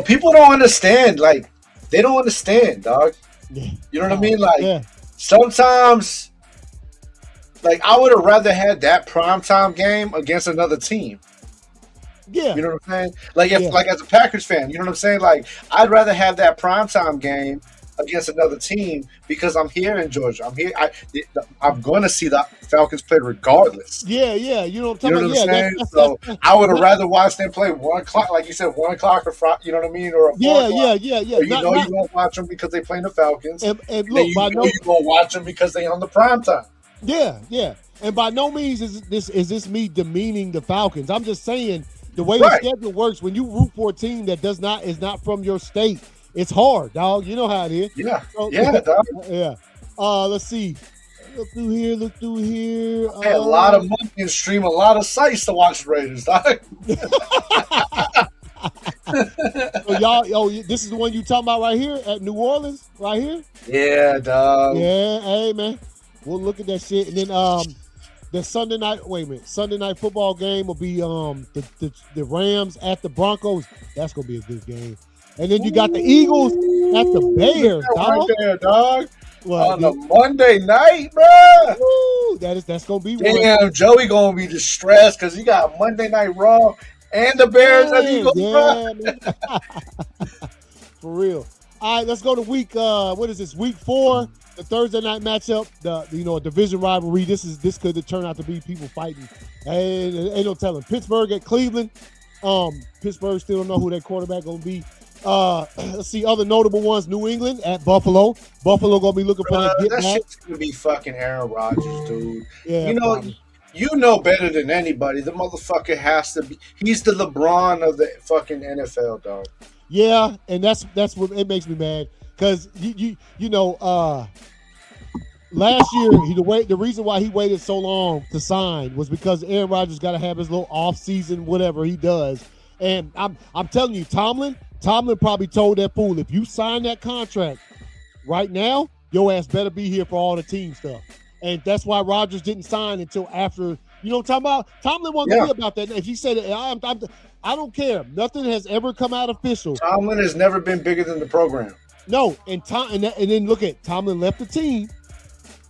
People don't understand. Like, they don't understand, dog. Yeah. You know what I mean? Like, yeah. Sometimes. Like, I would have rather had that primetime game against another team. Yeah. You know what I'm saying? Like, like as a Packers fan, you know what I'm saying? Like, I'd rather have that primetime game against another team because I'm here in Georgia. I'm here. I'm going to see the Falcons play regardless. Yeah. You know what I'm talking about? So I would have rather watched them play 1:00, like you said, 1:00 or Friday. You know what I mean? Or yeah. Or you won't watch them because they play the Falcons. And look, you won't watch them because they on the primetime. Yeah. And by no means is this me demeaning the Falcons. I'm just saying the way the schedule works, when you root for a team that is not from your state, it's hard, dog. You know how it is. Yeah. So, Dog. Yeah. Let's see. Look through here. I had a lot of money and stream a lot of sites to watch Raiders, dog. So y'all, this is the one you talking about right here at New Orleans, right here? Yeah, dog. Yeah, hey man. We'll look at that shit. And then the Sunday night football game will be the Rams at the Broncos. That's gonna be a good game. And then you got the Eagles at the Bears, dog. Right there, dog. Well, on the Monday night, bro. Woo, that's gonna be damn. Joey gonna be distressed because he got Monday Night Raw and the Bears and Eagles, bro. For real. All right, let's go to week. What is this? Week 4, the Thursday night matchup. A division rivalry. This could turn out to be people fighting. Ain't no telling. Pittsburgh at Cleveland. Pittsburgh still don't know who their quarterback gonna be. Let's see other notable ones. New England at Buffalo. Buffalo gonna be looking for that get back. Shit's gonna be fucking Aaron Rodgers, dude. Yeah, you know better than anybody. The motherfucker has to be. He's the LeBron of the fucking NFL, dog. Yeah, and that's what it makes me mad because last year the reason why he waited so long to sign was because Aaron Rodgers got to have his little off season, whatever he does. And I'm telling you, Tomlin probably told that fool, if you sign that contract right now, your ass better be here for all the team stuff. And that's why Rodgers didn't sign until after. You know what I'm talking about? Tomlin wasn't going to be about that. If he said it, I don't care. Nothing has ever come out official. Tomlin has never been bigger than the program. No, and then look at Tomlin left the team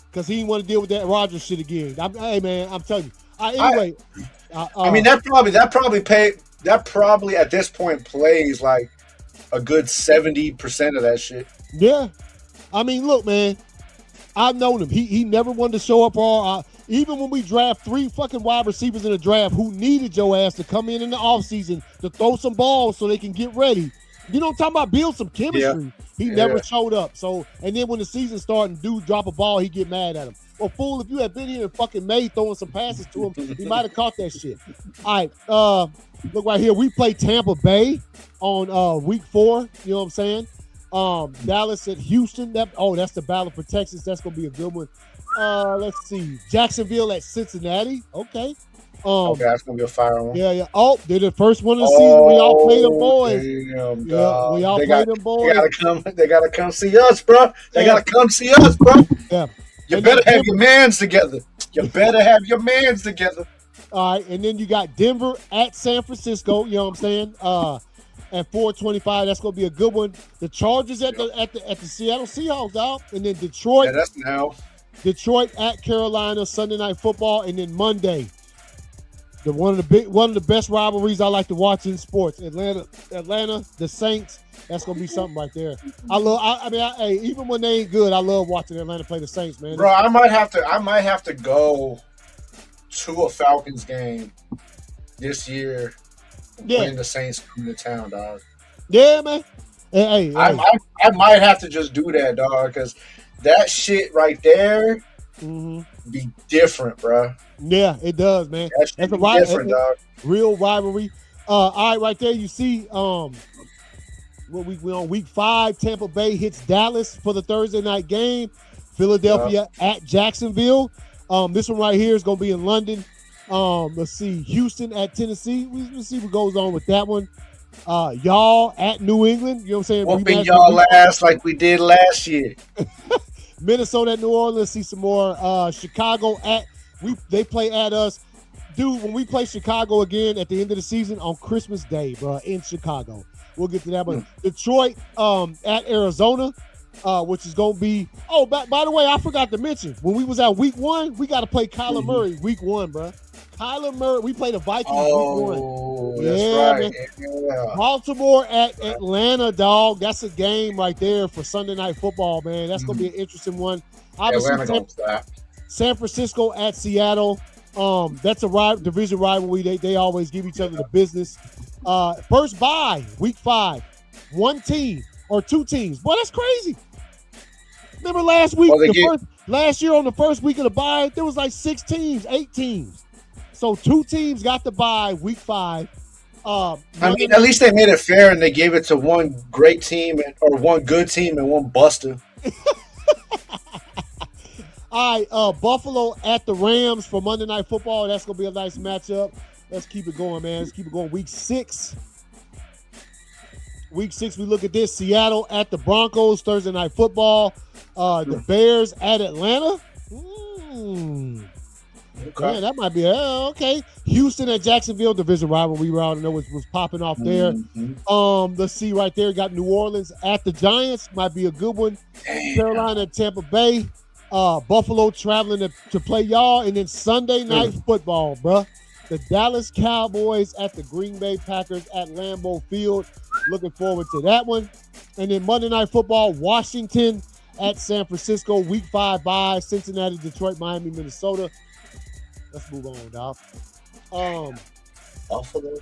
because he didn't want to deal with that Rodgers shit again. Hey man, I'm telling you. Anyway, that probably at this point plays like a good 70% of that shit. Yeah, I mean, look, man, I've known him. He never wanted to show up for even when we draft 3 fucking wide receivers in the draft who needed your ass to come in the offseason to throw some balls so they can get ready. You know what I'm talking about? Build some chemistry. Yeah. He never showed up. So, and then when the season started and dude drop a ball, he get mad at him. Well, fool, if you had been here in fucking May throwing some passes to him, he might have caught that shit. All right, look right here. We play Tampa Bay on week 4. You know what I'm saying? Dallas at Houston. That's the battle for Texas. That's gonna be a good one. Let's see. Jacksonville at Cincinnati. Okay. Okay, that's gonna be a fire one. Yeah. Oh, they're the first one of the season. We all play them boys. Damn, yeah, we all play them boys. They gotta come see us, bro. They gotta come see us, bro. Yeah. You better have your mans together. You better have your mans together. All right, and then you got Denver at San Francisco. You know what I'm saying? At 4:25, that's gonna be a good one. The Chargers at the Seattle Seahawks, dog, and then Detroit. Yeah, that's now. Detroit at Carolina, Sunday Night Football, and then Monday, one of the best rivalries I like to watch in sports. Atlanta, the Saints. That's gonna be something right there. Hey, even when they ain't good, I love watching Atlanta play the Saints, man. Bro, I might have to go to a Falcons game this year. When the Saints come to town, dog. Yeah, man. Hey. I might have to just do that, dog, because that shit right there be different, bro. Yeah, it does, man. That should That's a be different, dog. real rivalry. All right, right there, you see, we on week 5. Tampa Bay hits Dallas for the Thursday night game. Philadelphia at Jacksonville. This one right here is going to be in London. Let's see, Houston at Tennessee. We'll see what goes on with that one. Y'all at New England. You know what I'm saying? Whooping y'all ass like we did last year. Minnesota at New Orleans. See some more. Chicago they play at us. Dude, when we play Chicago again at the end of the season on Christmas Day, bro, in Chicago. We'll get to that. But Detroit at Arizona, which is going to be – oh, by the way, I forgot to mention, when we was at week 1, we got to play Kyler Murray week 1, bro. Kyler Murray, we played the Vikings week 1. Oh, that's right. Yeah. Baltimore at Atlanta, dog. That's a game right there for Sunday Night Football, man. That's going to be an interesting one. Obviously, San Francisco at Seattle. That's a division rivalry. They always give each other the business. First bye, week 5. 1 team or 2 teams. Boy, that's crazy. Remember last week, last year on the first week of the bye, there was like 6 teams, 8 teams. So 2 teams got the bye week 5. I mean, at least they made it fair and they gave it to one great team or one good team and one buster. All right, Buffalo at the Rams for Monday Night Football. That's going to be a nice matchup. Let's keep it going, man. Let's keep it going. Week 6. Week 6, we look at this. Seattle at the Broncos, Thursday Night Football. The Bears at Atlanta. Okay. Man, that might be okay. Houston at Jacksonville, division rivalry. We already know was popping off there. Let's see right there. Got New Orleans at the Giants. Might be a good one. Damn. Carolina at Tampa Bay. Buffalo traveling to play y'all. And then Sunday Night Football, bruh. The Dallas Cowboys at the Green Bay Packers at Lambeau Field. Looking forward to that one. And then Monday Night Football, Washington at San Francisco. Week 5 bye. Cincinnati, Detroit, Miami, Minnesota. Let's move on, dog. Buffalo.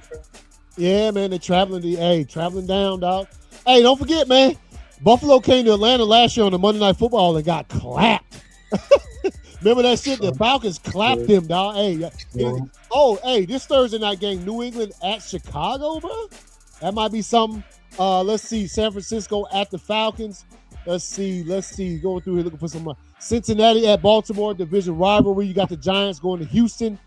Yeah, man, they're traveling down, dog. Hey, don't forget, man. Buffalo came to Atlanta last year on the Monday Night Football and got clapped. Remember that shit? The Falcons clapped them, dog. Hey, this Thursday night game, New England at Chicago, bro. That might be something. Let's see, San Francisco at the Falcons. Let's see. Going through here looking for some. Cincinnati at Baltimore, division rivalry. You got the Giants going to Houston.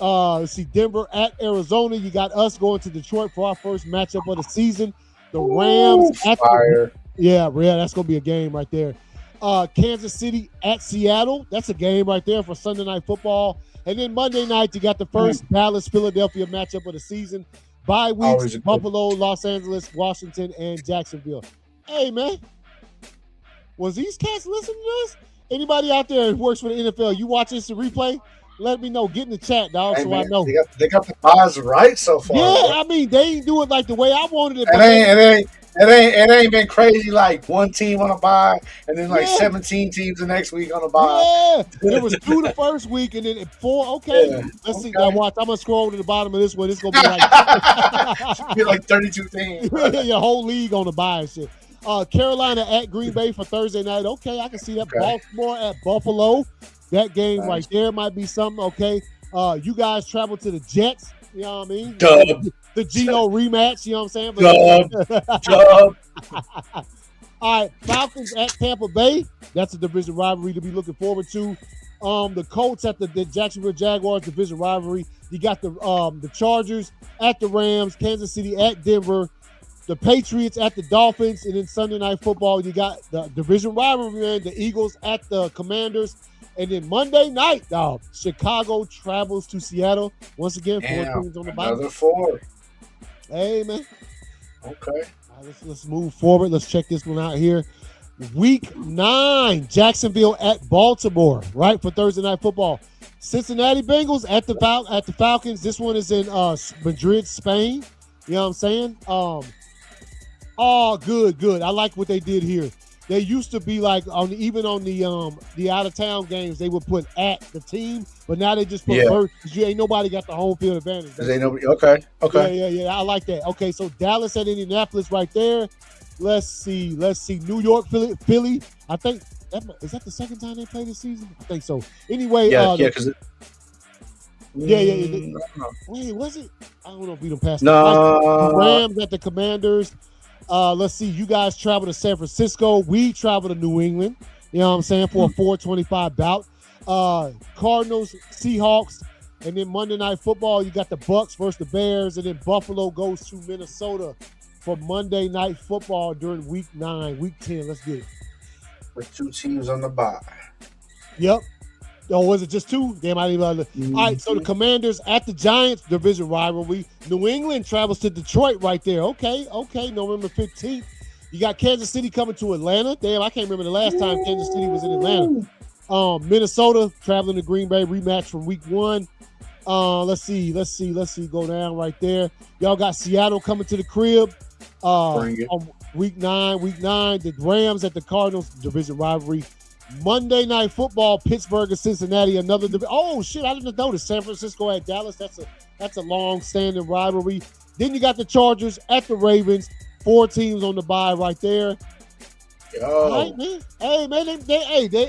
Let's see, Denver at Arizona. You got us going to Detroit for our first matchup of the season. The Rams at fire. That's gonna be a game right there. Kansas City at Seattle. That's a game right there for Sunday Night Football. And then Monday night, you got the first Dallas-Philadelphia matchup of the season. Bye weeks, Buffalo, Los Angeles, Washington, and Jacksonville. Hey, man. Was these cats listening to us? Anybody out there who works for the NFL, you watch this replay? Let me know. Get in the chat, dog, I know. They got the odds right so far. Yeah, bro. I mean, they ain't do it like the way I wanted it. It ain't been crazy like one team on a bye and then 17 teams the next week on a bye. Yeah, it was 2 the first week and then 4. Okay, let's see. Now watch. I'm gonna scroll to the bottom of this one. It's gonna be like be like 32 teams. Your whole league on the bye and shit. Carolina at Green Bay for Thursday night. Okay, I can see that. Baltimore at Buffalo. That game right there might be something. Okay, you guys travel to the Jets. You know what I mean? The Geno rematch. You know what I'm saying? Dub. All right, Falcons at Tampa Bay. That's a division rivalry to be looking forward to. The Colts at the Jacksonville Jaguars, division rivalry. You got the Chargers at the Rams, Kansas City at Denver, the Patriots at the Dolphins, and then Sunday Night Football, you got the division rivalry, man, the Eagles at the Commanders. And then Monday night, dog, Chicago travels to Seattle. Once again, 4 teams on the bottom. Another 4. Hey, man. Okay. All right, let's move forward. Let's check this one out here. Week 9, Jacksonville at Baltimore, right, for Thursday Night Football. Cincinnati Bengals at the Falcons. This one is in Madrid, Spain. You know what I'm saying? Good. I like what they did here. They used to be like on the out of town games they would put at the team, but now they just put first because you ain't nobody got the home field advantage. Ain't nobody. Okay. Yeah. I like that. Okay, so Dallas at Indianapolis right there. Let's see. New York, Philly. I think Is that the second time they played this season? I think so. Anyway, Yeah, because yeah. Wait, was it? I don't know if we don't pass. No. The Rams at the Commanders. Let's see. You guys travel to San Francisco. We travel to New England. You know what I'm saying, for a 425 bout. Cardinals, Seahawks, and then Monday Night Football. You got the Bucks versus the Bears, and then Buffalo goes to Minnesota for Monday Night Football during Week 9, Week 10. Let's get it. With 2 teams on the bye. Yep. Oh, was it just 2? They might even. All right, so the Commanders at the Giants, division rivalry. New England travels to Detroit right there. Okay. November 15th. You got Kansas City coming to Atlanta. Damn, I can't remember the last time Kansas City was in Atlanta. Minnesota traveling to Green Bay, rematch from Week 1. Let's see. Go down right there. Y'all got Seattle coming to the crib. On Week 9. The Rams at the Cardinals, division rivalry. Monday Night Football, Pittsburgh and Cincinnati, another oh shit, I didn't notice. San Francisco at Dallas. That's a long-standing rivalry. Then you got the Chargers at the Ravens. 4 teams on the bye right there. Yo. All right, man. Hey, man,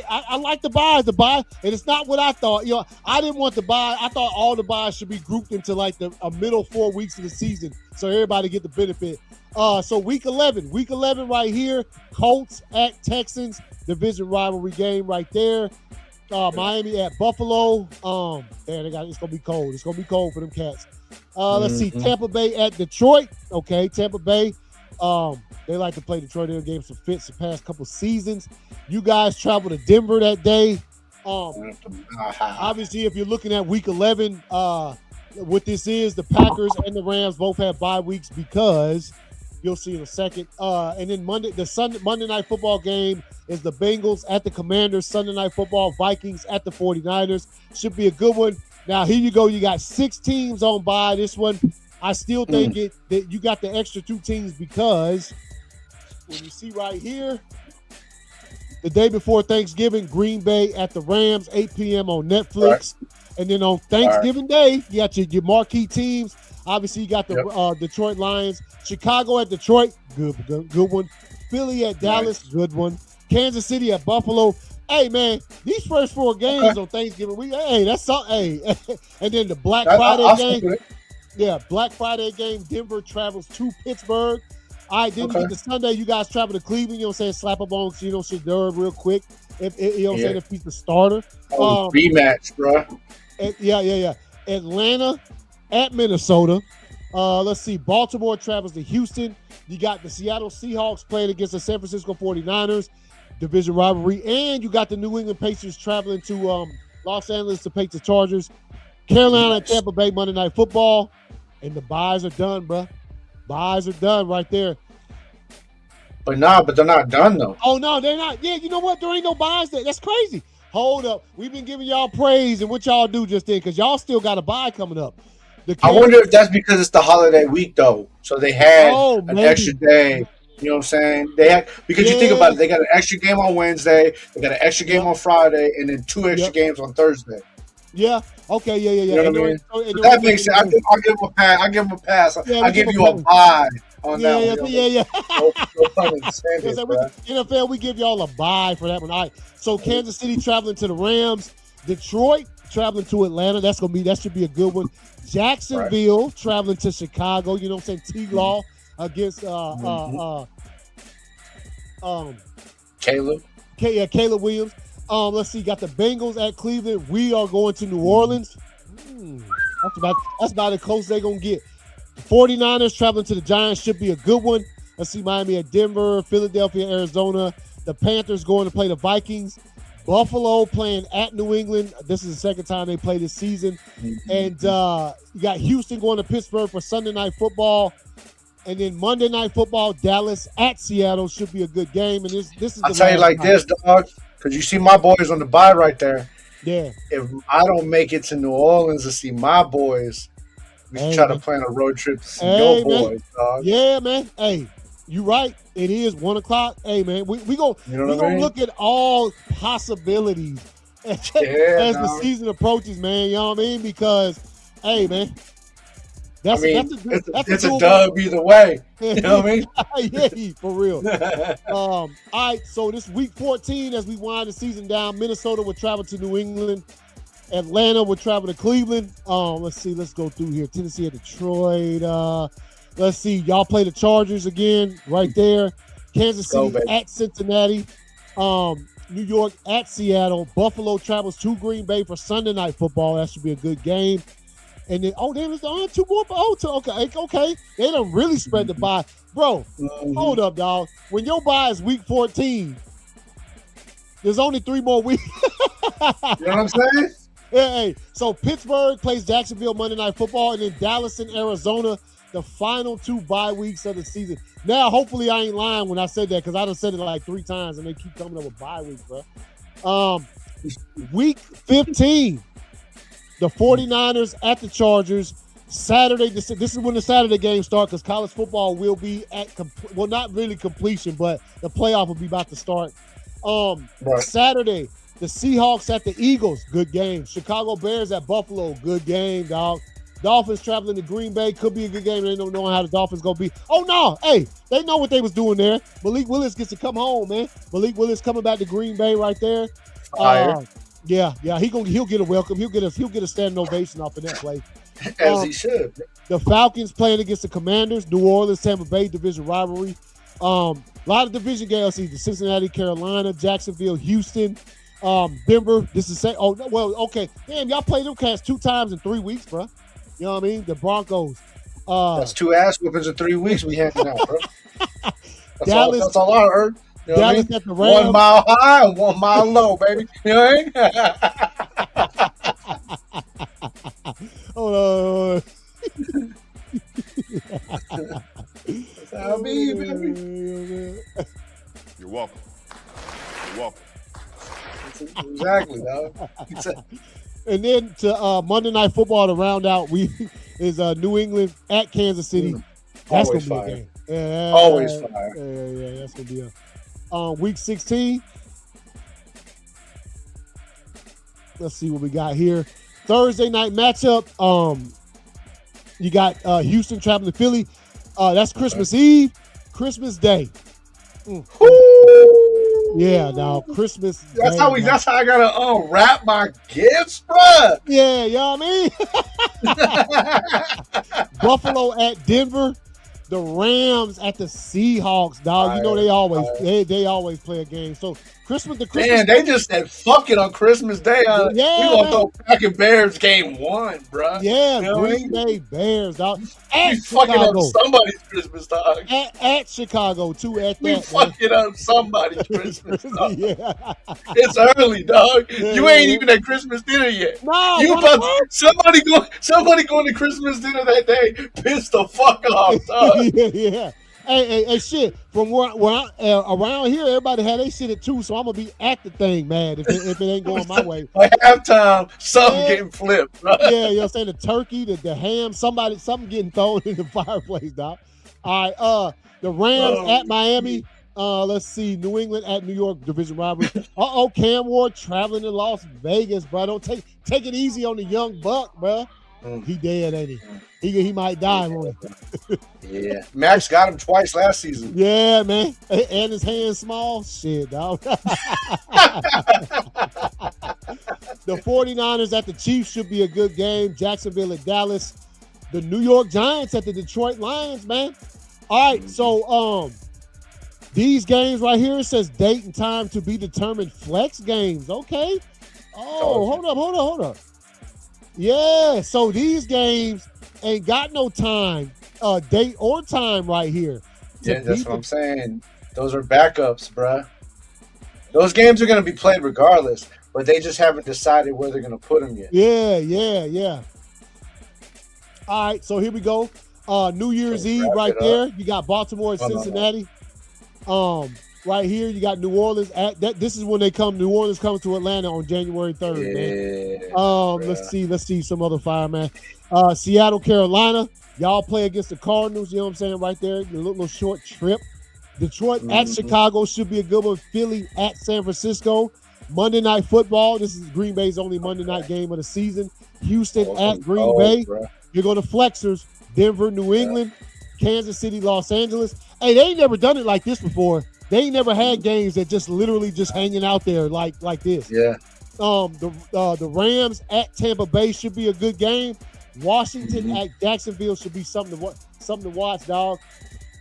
I like the bye. The bye, and it's not what I thought. You know, I didn't want the bye. I thought all the byes should be grouped into like a middle 4 weeks of the season, so everybody get the benefit. So week 11 right here. Colts at Texans, division rivalry game right there. Miami at Buffalo. It's gonna be cold. It's gonna be cold for them cats. Let's see. Tampa Bay at Detroit. Okay, Tampa Bay. They like to play Detroit in games for fits the past couple seasons. You guys travel to Denver that day. Obviously, if you're looking at week 11, what this is, the Packers and the Rams both have bye weeks because you'll see in a second. And then Monday Night Football game is the Bengals at the Commanders. Sunday Night Football, Vikings at the 49ers. Should be a good one. Now, here you go. You got 6 teams on bye. This one, I still think that you got the extra 2 teams because when you see right here, the day before Thanksgiving, Green Bay at the Rams, 8 p.m. on Netflix. Right. And then on Thanksgiving Day, you got your marquee teams. Obviously, you got the Detroit Lions. Chicago at Detroit, good one. Philly at Dallas, good one. Kansas City at Buffalo. Hey, man, these first 4 games on Thanksgiving week, that's something. Hey. And then the Black Friday game. Yeah, Black Friday game, Denver travels to Pittsburgh. All right, then you get the Sunday, you guys travel to Cleveland, you know what I'm saying, slap up on, you know, Shadurr real quick. You know what I'm saying, if he's the starter. Rematch, bro. Yeah. Atlanta at Minnesota. Let's see, Baltimore travels to Houston. You got the Seattle Seahawks playing against the San Francisco 49ers, division rivalry. And you got the New England Pacers traveling to Los Angeles to face the Chargers. Carolina at Tampa Bay, Monday Night Football. And the byes are done, bro. Byes are done right there. But they're not done, though. Oh, no, they're not. Yeah, you know what? There ain't no byes there. That's crazy. Hold up. We've been giving y'all praise and what y'all do just then because y'all still got a bye coming up. I wonder if that's because it's the holiday week, though. So they had an extra day. You know what I'm saying? They had because you think about it, they got an extra game on Wednesday, they got an extra game on Friday, and then 2 extra games on Thursday. Yeah. Okay. Yeah. You know what I mean? That makes sense. I'll give them a pass. I'll give them a pass. I'll give you a bye on that one. Yeah. No pun intended, NFL, we give y'all a bye for that one. All right. So Kansas City traveling to the Rams, Detroit traveling to Atlanta. That should be a good one. Jacksonville traveling to Chicago. You know what I'm saying? T-Law against Caleb. Caleb Williams. Let's see. Got the Bengals at Cleveland. We are going to New Orleans. That's about as close they're gonna get. The 49ers traveling to the Giants should be a good one. Let's see. Miami at Denver, Philadelphia, Arizona. The Panthers going to play the Vikings. Buffalo playing at New England. This is the second time they play this season. And you got Houston going to Pittsburgh for Sunday Night Football. And then Monday Night Football, Dallas at Seattle should be a good game. And this is. I'll tell you like this, dog, because you see my boys on the bye right there. Yeah. If I don't make it to New Orleans to see my boys, we should try to plan a road trip to see your boys, dog. Yeah, man. Hey, you right. It is 1 o'clock. Hey, man, we gonna look at all possibilities as the season approaches, man. You know what I mean? Because, hey, man, That's I a, mean, that's it's a doable- dub either way. You know what I mean? Yeah, for real. All right, so this week 14, as we wind the season down, Minnesota will travel to New England. Atlanta will travel to Cleveland. Let's see. Let's go through here. Tennessee at Detroit. Let's see. Y'all play the Chargers again right there. Kansas City at Cincinnati. New York at Seattle. Buffalo travels to Green Bay for Sunday Night Football. That should be a good game. And then, damn, it's two more. Okay. They done really spread the bye. Bro, hold up, dog. When your bye is week 14, there's only 3 more weeks. You know what I'm saying? Hey, so Pittsburgh plays Jacksonville Monday Night Football, and then Dallas and Arizona, the final 2 bye weeks of the season. Now, hopefully I ain't lying when I said that, because I done said it like 3 times, and they keep coming up with bye weeks, bro. Week 15, the 49ers at the Chargers. Saturday, this is when the Saturday games start, because college football will be at, not really completion, but the playoff will be about to start. Saturday, the Seahawks at the Eagles, good game. Chicago Bears at Buffalo, good game, dog. Dolphins traveling to Green Bay, could be a good game. They don't know how the Dolphins gonna be. Oh no, hey, they know what they was doing there. Malik Willis gets to come home, man. Malik Willis coming back to Green Bay right there. Yeah, he'll get a welcome. He'll get a standing ovation off of that play. As he should. The Falcons playing against the Commanders. New Orleans, Tampa Bay division rivalry. A lot of division games. The Cincinnati, Carolina, Jacksonville, Houston, Denver. This is okay. Damn, y'all played them cats 2 times in 3 weeks, bro. You know what I mean? The Broncos. That's 2 ass whoopings in 3 weeks we hanging out, bro. That's all I heard. You know Dallas what I mean? at the Rams. 1 mile high and 1 mile low, baby. You know what I mean? Hold on. That's how I be, baby. You're welcome. You're welcome. Exactly, dog. And then to Monday Night Football to round out, is New England at Kansas City. That's Always gonna fire. be a game. Yeah, Always fire. Yeah, that's gonna be a week 16. Let's see what we got here. Thursday night matchup. You got Houston traveling to Philly. That's Christmas Eve, Christmas Day. Yeah, now Christmas. That's Day, how That's how I gotta unwrap my gifts, bruh. Yeah, you know what I mean. Buffalo at Denver. The Rams at the Seahawks, dog. You know they always play a game. So the Christmas. Man, they just said fuck it on Christmas Day. Yeah, we gonna throw fucking Bears game 1, bro. Yeah, you know Green Bay Bears, dog. At you fucking Chicago. up somebody's Christmas, dog. At Chicago too. At We that, fucking up somebody's Christmas, dog. Yeah. It's early, dog. Yeah, you ain't even at Christmas dinner yet. No, You somebody going to Christmas dinner that day, pissed the fuck off, dog. Yeah. Hey, shit. From where around here, everybody had their shit at 2, so I'm gonna be at the thing, man. If it ain't going my way. Like halftime, something getting flipped, bro. Yeah, you know what I'm saying? The turkey, the ham, something getting thrown in the fireplace, dog. All right, the Rams at Miami. Let's see, New England at New York, division rivalry. Cam Ward traveling to Las Vegas, bro. Don't take it easy on the young buck, bro. He dead, ain't he? He might die, won't he? Yeah, Max got him twice last season. Yeah, man. And his hands small. Shit, dog. The 49ers at the Chiefs should be a good game. Jacksonville at Dallas. The New York Giants at the Detroit Lions, man. All right, so these games right here, it says date and time to be determined flex games. Okay. Oh, hold up. Yeah, so these games ain't got no time, date or time right here. Yeah, that's what I'm saying. Those are backups, bruh. Those games are going to be played regardless, but they just haven't decided where they're going to put them yet. Yeah. All right, so here we go. New Year's Eve right there. You got Baltimore and Cincinnati. Right here, you got New Orleans this is when they come. New Orleans comes to Atlanta on January 3rd, man. Let's see some other fire, man. Seattle, Carolina. Y'all play against the Cardinals, you know what I'm saying, right there. A little short trip. Detroit at Chicago should be a good one. Philly at San Francisco. Monday Night Football. This is Green Bay's only Monday night game of the season. Houston at Green Bay. Bro. You're going to Flexers. Denver, New England, Kansas City, Los Angeles. Hey, they ain't never done it like this before. They ain't never had games that just literally just hanging out there like this. Yeah. The Rams at Tampa Bay should be a good game. Washington at Jacksonville should be something to watch, dog.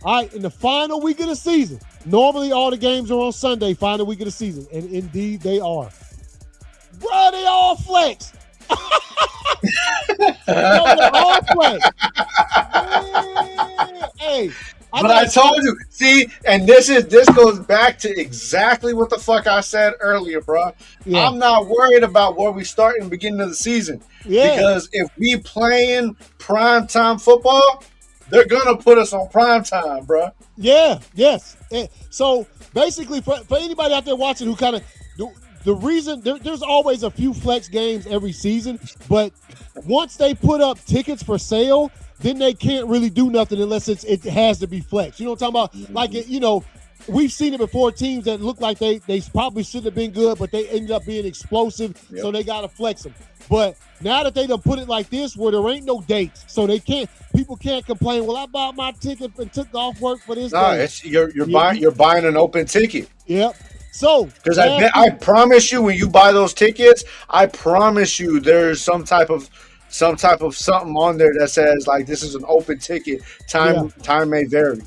All right, in the final week of the season, normally all the games are on Sunday, final week of the season, and indeed they are. Bro, they all flex. They're all flex. Man, hey. I told you, see, and this goes back to exactly what the fuck I said earlier, bro. Yeah. I'm not worried about where we start in the beginning of the season. Yeah. Because if we playing primetime football, they're gonna put us on primetime, bro. Yeah, yes. So basically, for anybody out there watching who kind of the reason there's always a few flex games every season, but once they put up tickets for sale, then they can't really do nothing unless it has to be flex. You know what I'm talking about? Like, we've seen it before, teams that look like they probably shouldn't have been good, but they ended up being explosive, so they got to flex them. But now that they done put it like this, where there ain't no dates, so people can't complain, well, I bought my ticket and took off work for this day. You're buying an open ticket. Yep. So, because I promise you, when you buy those tickets, I promise you there's some type of something on there that says like this is an open ticket. Time may vary.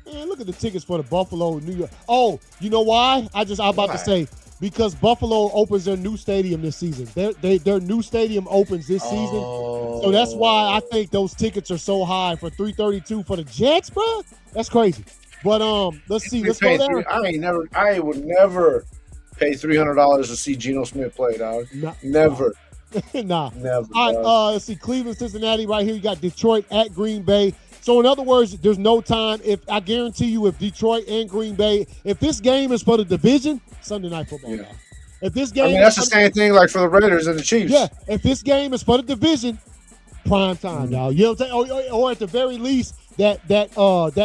Man, look at the tickets for the Buffalo, New York. Oh, you know why? I'm about to say because Buffalo opens their new stadium this season. Their new stadium opens this season, so that's why I think those tickets are so high for $332 for the Jets, bro. That's crazy. But let's see. Let's go there. I would never pay $300 to see Geno Smith play, dog. Never. Nah. Never. All right, let's see. Cleveland, Cincinnati right here. You got Detroit at Green Bay. So in other words, there's no time. If I guarantee you, if Detroit and Green Bay, if this game is for the division, Sunday Night Football. Yeah. If this game, that's the same thing like for the Raiders and the Chiefs. Yeah. If this game is for the division, prime time, dog. You know what I'm saying? Or at the very least, that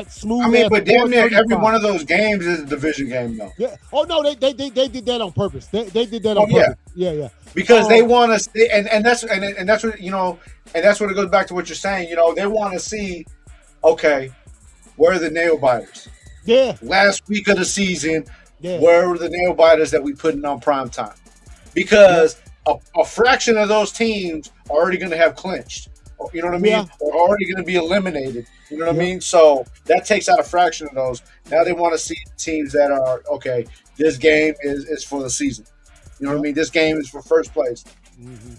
smooth. I mean, but damn near every one of those games is a division game, though. Yeah. Oh no, they did that on purpose. They did that on purpose. Yeah. Because they want to see, and that's what and that's what it goes back to what you're saying. They want to see, okay, where are the nail biters? Yeah. Last week of the season, where were the nail biters that we putting on prime time? Because a fraction of those teams are already going to have clinched. You know what I mean? Or already going to be eliminated. You know what I mean? So that takes out a fraction of those. Now they want to see teams that are, okay, this game is for the season. You know what I mean? This game is for first place. Mm-hmm.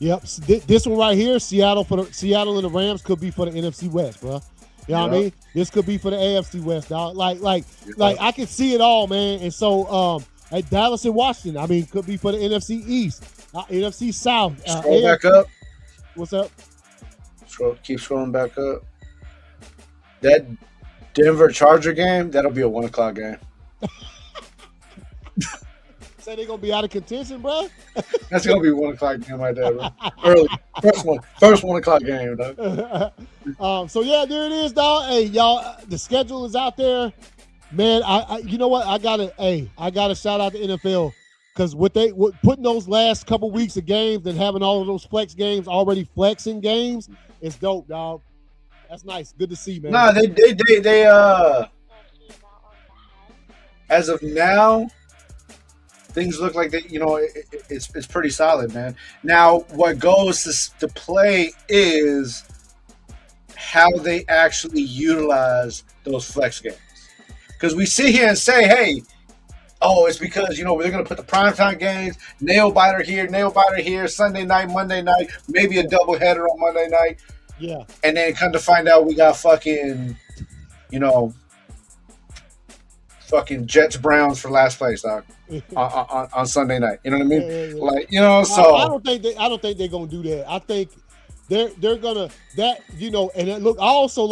Yep. This one right here, Seattle and the Rams could be for the NFC West, bro. You know what I mean? This could be for the AFC West, dog. Like I can see it all, man. And so at Dallas and Washington, I mean, could be for the NFC East, NFC South. Scroll back up. What's up? Keep scrolling back up. That Denver Charger game, that'll be a 1:00 game. Say they're gonna be out of contention, bro. That's gonna be a 1:00 game right there, bro. Early, first 1:00 game, dog. So yeah, there it is, dog. Hey, y'all, the schedule is out there, man. I you know what? I gotta shout out the NFL because putting those last couple weeks of games and having all of those flex games already flexing games is dope, dog. That's nice. Good to see, man. No, they as of now, things look like it's pretty solid, man. Now, what goes to play is how they actually utilize those flex games. Because we sit here and say, hey, it's because, they're going to put the primetime games, nail biter here, Sunday night, Monday night, maybe a doubleheader on Monday night. Yeah. And then come to find out we got fucking Jets Browns for last place, dog, on Sunday night. You know what I mean? Yeah. So I don't think they're gonna do that. I think they're gonna and look, I also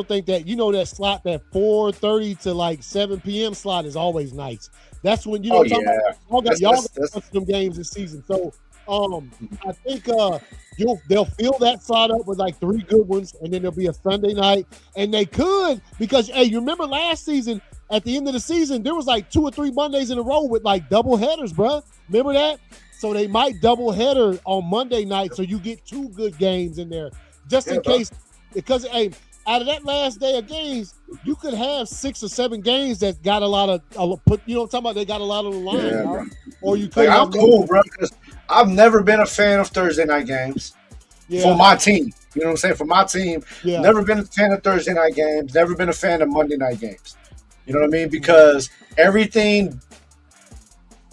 think that that slot, that 4:30 to 7 p.m. slot is always nice. That's when y'all got some games this season. So I think they'll fill that slot up with 3 good ones, and then there'll be a Sunday night. And they could, because you remember last season at the end of the season there was 2 or 3 Mondays in a row with double headers, bro. Remember that? So they might double header on Monday night, so you get 2 good games in there, just in case. Because hey, out of that last day of games, you could have 6 or 7 games that got a lot of put. You know what I'm talking about? They got a lot on the line, Yeah, bro. or you could. I'm cool, bro, because I've never been a fan of Thursday night games for my team. You know what I'm saying? For my team, never been a fan of Thursday night games. Never been a fan of Monday night games. You know what I mean? Because everything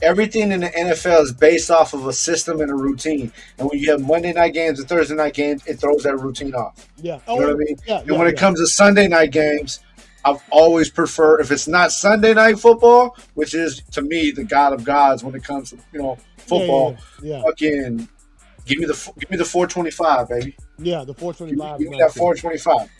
in the NFL is based off of a system and a routine. And when you have Monday night games and Thursday night games, it throws that routine off. Yeah. You know what I mean? And when it comes to Sunday night games, I've always preferred, if it's not Sunday night football, which is to me the god of gods when it comes to football, fucking give me the 425, baby. Yeah, the 425. Give me that 425.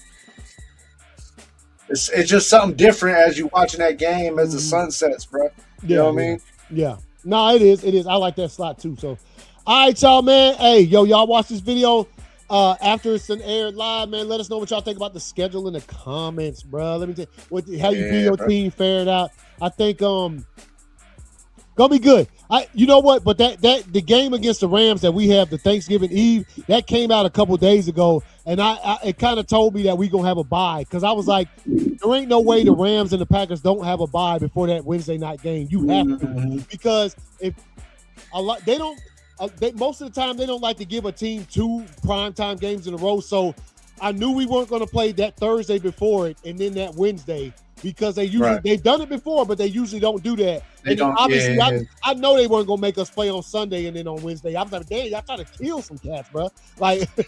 It's just something different as you watching that game as the sun sets, bro. You know what I mean? Yeah. No, it is. It is. I like that slot too. So, all right, y'all, man. Hey, y'all watch this video after it's aired live, man. Let us know what y'all think about the schedule in the comments, bro. Let me tell you how you feel your team fared out. I think gonna be good. You know what? But that the game against the Rams that we have, the Thanksgiving Eve, that came out a couple days ago, and it kind of told me that we gonna have a bye, because I was like, there ain't no way the Rams and the Packers don't have a bye before that Wednesday night game. You have to, because if they don't, most of the time they don't like to give a team 2 primetime games in a row. So I knew we weren't going to play that Thursday before it and then that Wednesday, because they usually they've done it before, but they usually don't do that. They don't. Obviously, I know they weren't gonna make us play on Sunday and then on Wednesday. I was like, damn, y'all trying to kill some cats, bro. Like, you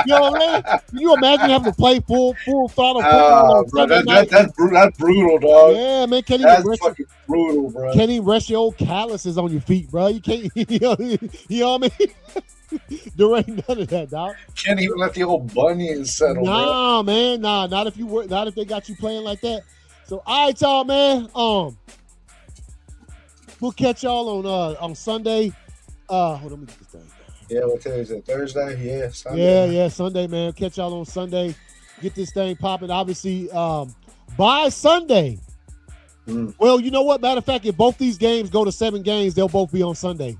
know what I mean? Can you imagine having to play full throttle football on Sunday night? That's brutal, dog. Yeah, man. That's fucking brutal, bro. Can't even rest your old calluses on your feet, bro. You can't. You know what I mean? There ain't none of that, dog. Can't even let the old bunions settle. Nah, man. Nah, not if they got you playing like that. So, all right, y'all, man. We'll catch y'all on Sunday. Hold on, let me get this thing. Yeah, what day is it? Thursday? Yeah, Sunday. Yeah, Sunday, man. Catch y'all on Sunday. Get this thing popping. Obviously, by Sunday. Well, you know what? Matter of fact, if both these games go to 7 games, they'll both be on Sunday.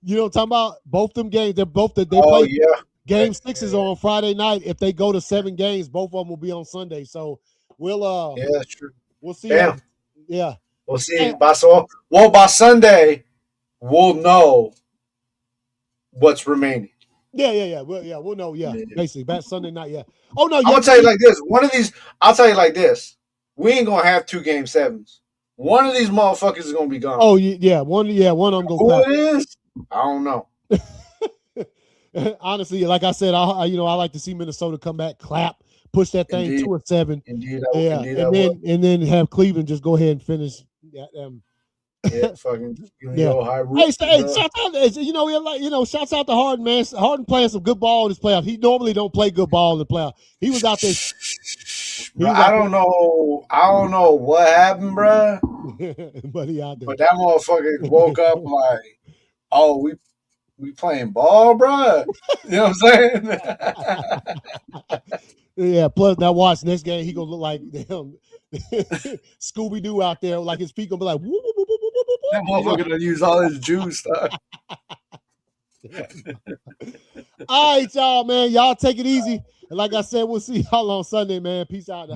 You know what I'm talking about? Both them games, they play. Game 6 is on Friday night. If they go to 7 games, both of them will be on Sunday. So we'll that's true. We'll see. Yeah. We'll see. By Sunday, we'll know what's remaining. Yeah. We'll know. Yeah. Basically, back Sunday night. Yeah. Oh no. I'm gonna tell you like this. One of these, I'll tell you like this. We ain't gonna have 2 game 7s. One of these motherfuckers is gonna be gone. Oh yeah. One of them go. Who it is? I don't know. Honestly, like I said, I like to see Minnesota come back, clap, push that thing to a 7. Indeed, and then have Cleveland just go ahead and finish. Fucking high roots. Hey, shout out, shouts out to Harden, man. Harden playing some good ball in this playoff. He normally don't play good ball in the playoff. He was out there. I don't know what happened, bro. But he out there. But that motherfucker woke up like, oh, we playing ball, bro. You know what I'm saying? Yeah. Plus, now watch next game. He gonna look like Scooby Doo out there. Like his feet gonna be like. Whoop, whoop, whoop, whoop, whoop, whoop. That motherfucker gonna use all his juice. All right, y'all, man. Y'all take it easy. And like I said, we'll see y'all on Sunday, man. Peace out.